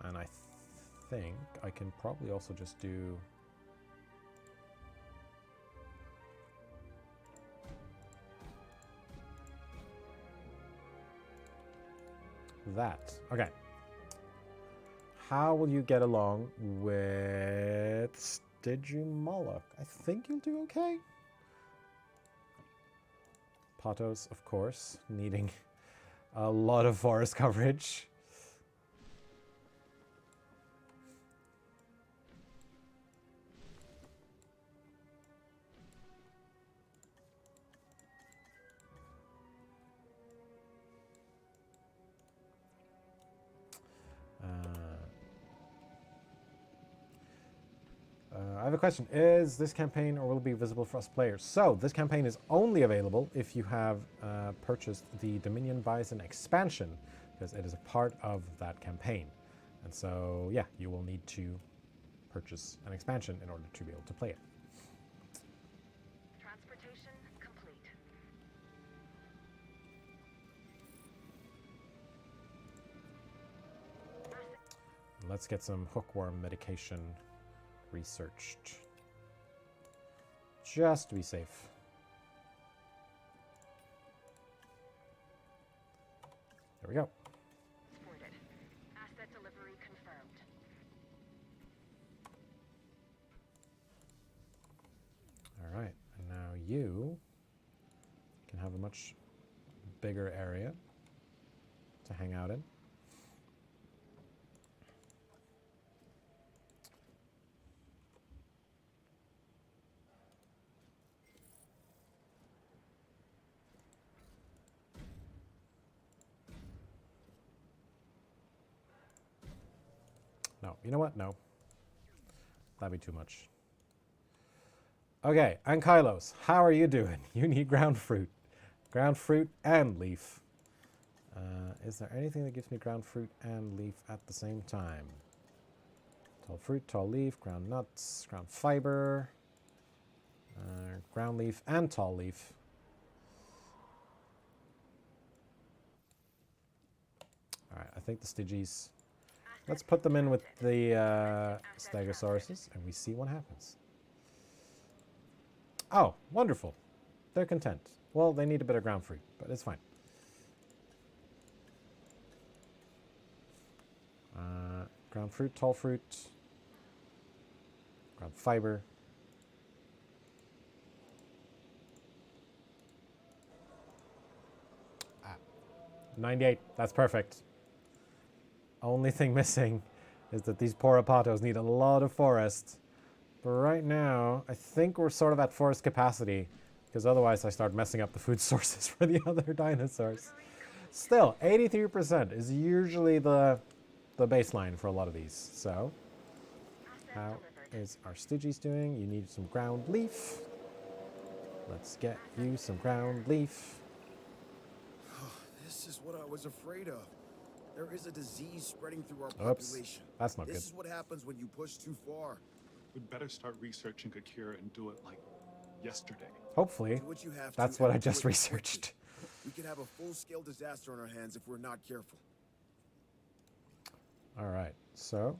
And I think I can probably also just do that. Okay. How will you get along with Stygimoloch? I think you'll do okay. Potos, of course, needing a lot of forest coverage. I have a question. Is this campaign or will it be visible for us players? So, this campaign is only available if you have purchased the Dominion Biosyn Expansion, because it is a part of that campaign. And so, yeah, you will need to purchase an expansion in order to be able to play it. Transportation complete. Let's get some hookworm medication researched, just to be safe. There we go. Sported. Asset delivery confirmed. All right, and now you can have a much bigger area to hang out in. No, you know what? No. That'd be too much. Okay, and Kylos, how are you doing? You need ground fruit. Ground fruit and leaf. Is there anything that gives me ground fruit and leaf at the same time? Tall fruit, tall leaf, ground nuts, ground fiber, ground leaf and tall leaf. All right, I think the Stygies. Let's put them in with the Stegosauruses, and we see what happens. Oh, wonderful. They're content. Well, they need a bit of ground fruit, but it's fine. Ground fruit, tall fruit, ground fiber. 98, that's perfect. Only thing missing is that these Pyroraptors need a lot of forest. But right now, I think we're sort of at forest capacity, because otherwise I start messing up the food sources for the other dinosaurs. Still, 83% is usually the baseline for a lot of these. So, how is our Stygies doing? You need some ground leaf. Let's get you some ground leaf. This is what I was afraid of. There is a disease spreading through our Oops, population. that's not good. This is what happens when you push too far. We'd better start researching a cure and do it like yesterday. Hopefully, Do what you have that's to what and I do just it researched. quickly. We could have a full-scale disaster on our hands if we're not careful. All right, so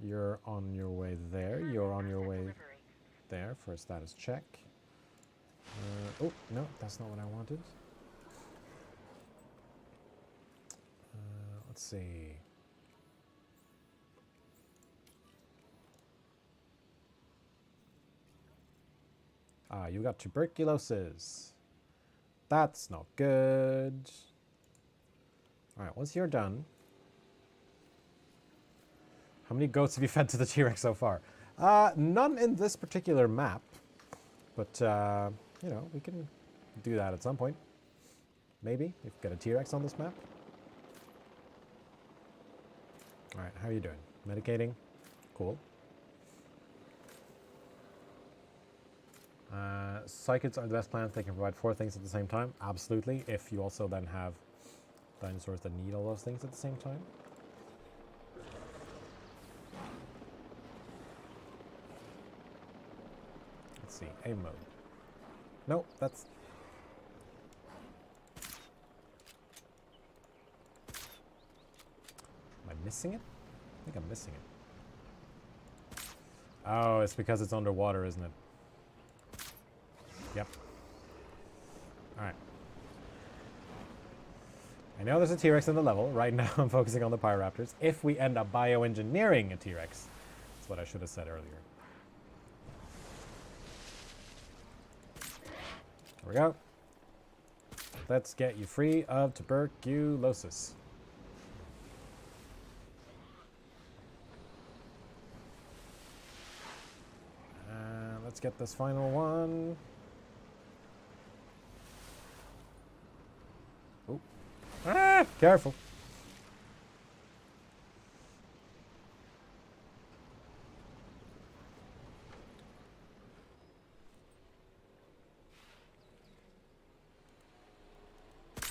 you're on your way there. You're on your way there for a status check. Oh, no, that's not what I wanted. Let's see. Ah, you got tuberculosis. That's not good. All right, once you're done. How many goats have you fed to the T-Rex so far? None in this particular map. But, you know, we can do that at some point. Maybe, if we get a T-Rex on this map. All right, how are you doing? Medicating? Cool. Cycads are the best plants. They can provide 4 things at the same time. Absolutely. If you also then have dinosaurs that need all those things at the same time. Let's see. A mode. No, that's... Am I missing it? I think I'm missing it. Oh, it's because it's underwater, isn't it? Yep. Alright. I know there's a T-Rex in the level. Right now I'm focusing on the Pyroraptors. If we end up bioengineering a T-Rex, that's what I should have said earlier. There we go. Let's get you free of tuberculosis. Let's get this final one. Oh. Ah, careful.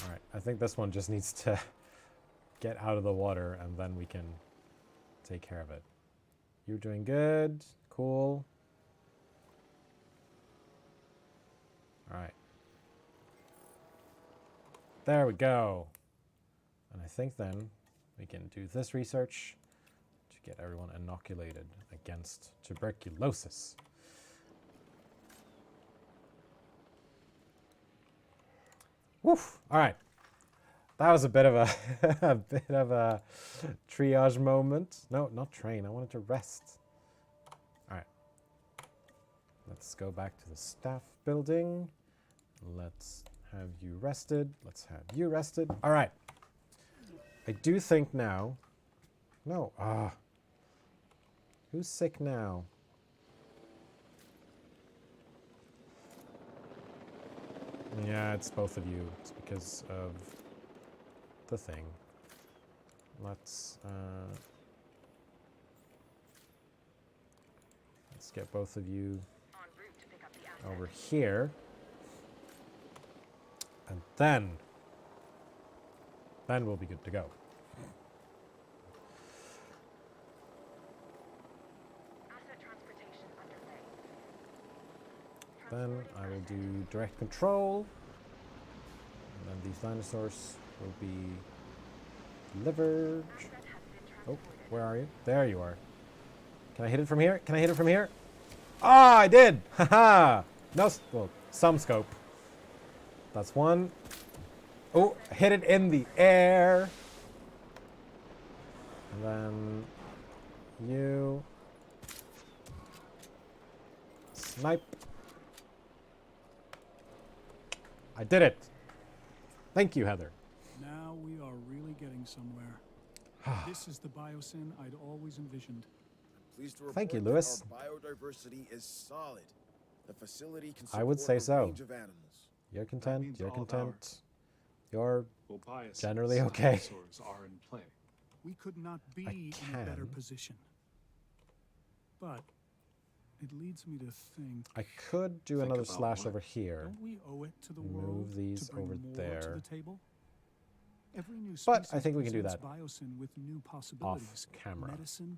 All right, I think this one just needs to get out of the water and then we can take care of it. You're doing good. Cool. All right. There we go. And I think then we can do this research to get everyone inoculated against tuberculosis. Woof. All right. That was a bit of a, a bit of a triage moment. No, not train. I wanted to rest. All right. Let's go back to the staff building. Let's have you rested. Let's have you rested. All right. I do think now... No. Who's sick now? Yeah, it's both of you. It's because of the thing. Let's get both of you over here. And then we'll be good to go. Asset transportation underway. Then I will do direct control. And then these dinosaurs will be delivered. Oh, where are you? There you are. Can I hit it from here? Can I hit it from here? Ah, I did! Haha! No, well, some scope. That's one. Oh, hit it in the air. And then you snipe. I did it. Thank you, Heather. Now we are really getting somewhere. This is the Biosyn I'd always envisioned. Pleased to report Thank you, that Lewis. Our biodiversity is solid. The facility can I would support say a so. range of animals. You're content. means You're all of content. You're Well, Biosyn's generally okay. dinosaurs are in play. We could not be I in a better can. position. But it leads me to think, I could do Think another about slash what? over here. don't we owe it to the Move world these to bring over more there. to the table? Every new But species I think we can do presents that Biosyn with new possibilities. camera. Medicine,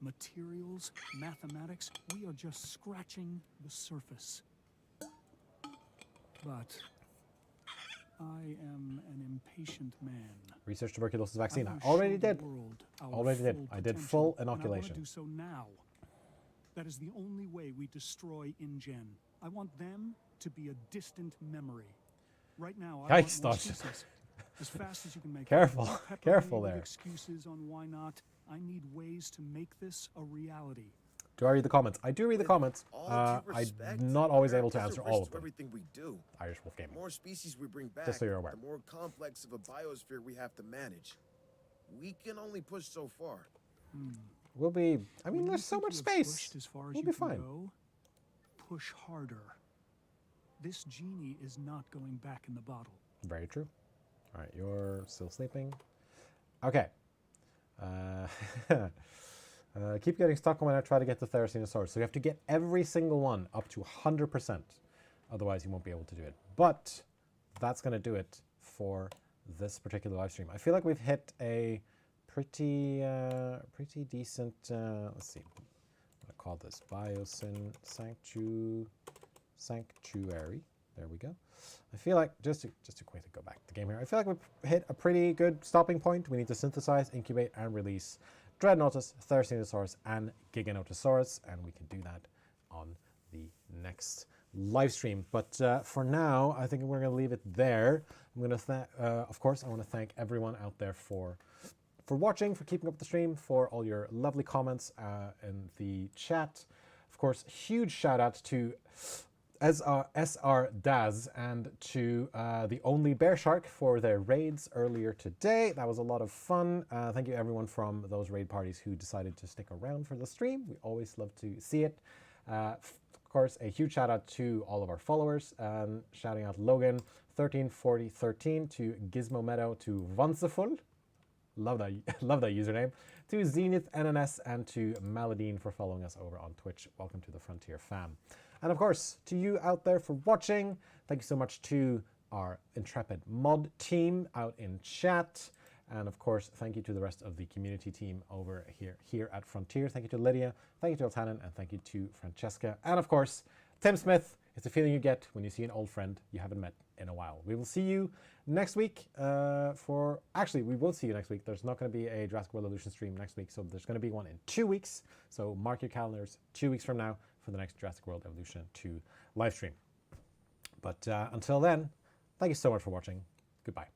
materials, mathematics, we are just scratching the surface. But I am an impatient man. Research tuberculosis vaccine. I want to already show the did. world our Already did. full I did potential, full and I inoculation. want to do so now. That is the only way we destroy InGen. I want them to be a distant memory. Right now, I Yikes, want more Dodge. species. As fast as you can make it. Careful. Don't pepper Careful me with there. excuses on why not. I need ways to make this a reality. Do I read the comments? I do read the With comments. all due I'm respect, not always there able to is a answer risk all of to them. everything we do. Irish Wolf Gaming. The more species we bring back, Just so you're aware. the more complex of a biosphere we have to manage. We can only push so far. We'll be... I mean, When you there's so think much you have space. pushed as far as We'll you be can fine. go, push harder. This genie is not going back in the bottle. Very true. All right, you're still sleeping. Okay. Keep getting stuck when I try to get the Therizinosaurus. So you have to get every single one up to 100%. Otherwise, you won't be able to do it. But that's going to do it for this particular live stream. I feel like we've hit a pretty decent, let's see, I'm going to call this Biosyn Sanctuary. There we go. I feel like, just to quickly go back to the game here, I feel like we've hit a pretty good stopping point. We need to synthesize, incubate, and release Dreadnoughtus, Therizinosaurus, and Giganotosaurus, and we can do that on the next live stream. But for now, I think we're going to leave it there. I'm going to, of course, I want to thank everyone out there for watching, for keeping up the stream, for all your lovely comments in the chat. Of course, huge shout out to SR Daz and to the Only Bear Shark for their raids earlier today. That was a lot of fun. Thank you everyone from those raid parties who decided to stick around for the stream. We always love to see it. Of course, a huge shout out to all of our followers. Shouting out Logan 134013, to Gizmo Meadow, to Vanseful. Love that username. To Zenith NNS and to Maladine for following us over on Twitch. Welcome to the Frontier fam. And of course, to you out there for watching, thank you so much to our intrepid mod team out in chat. And of course, thank you to the rest of the community team over here at Frontier. Thank you to Lydia, thank you to Altanen, and thank you to Francesca. And of course, Tim Smith. It's the feeling you get when you see an old friend you haven't met in a while. We will see you next week actually, we will see you next week. There's not going to be a Jurassic World Evolution stream next week, so there's going to be one in 2 weeks. So mark your calendars 2 weeks from now for the next Jurassic World Evolution 2 live stream. But until then, thank you so much for watching. Goodbye.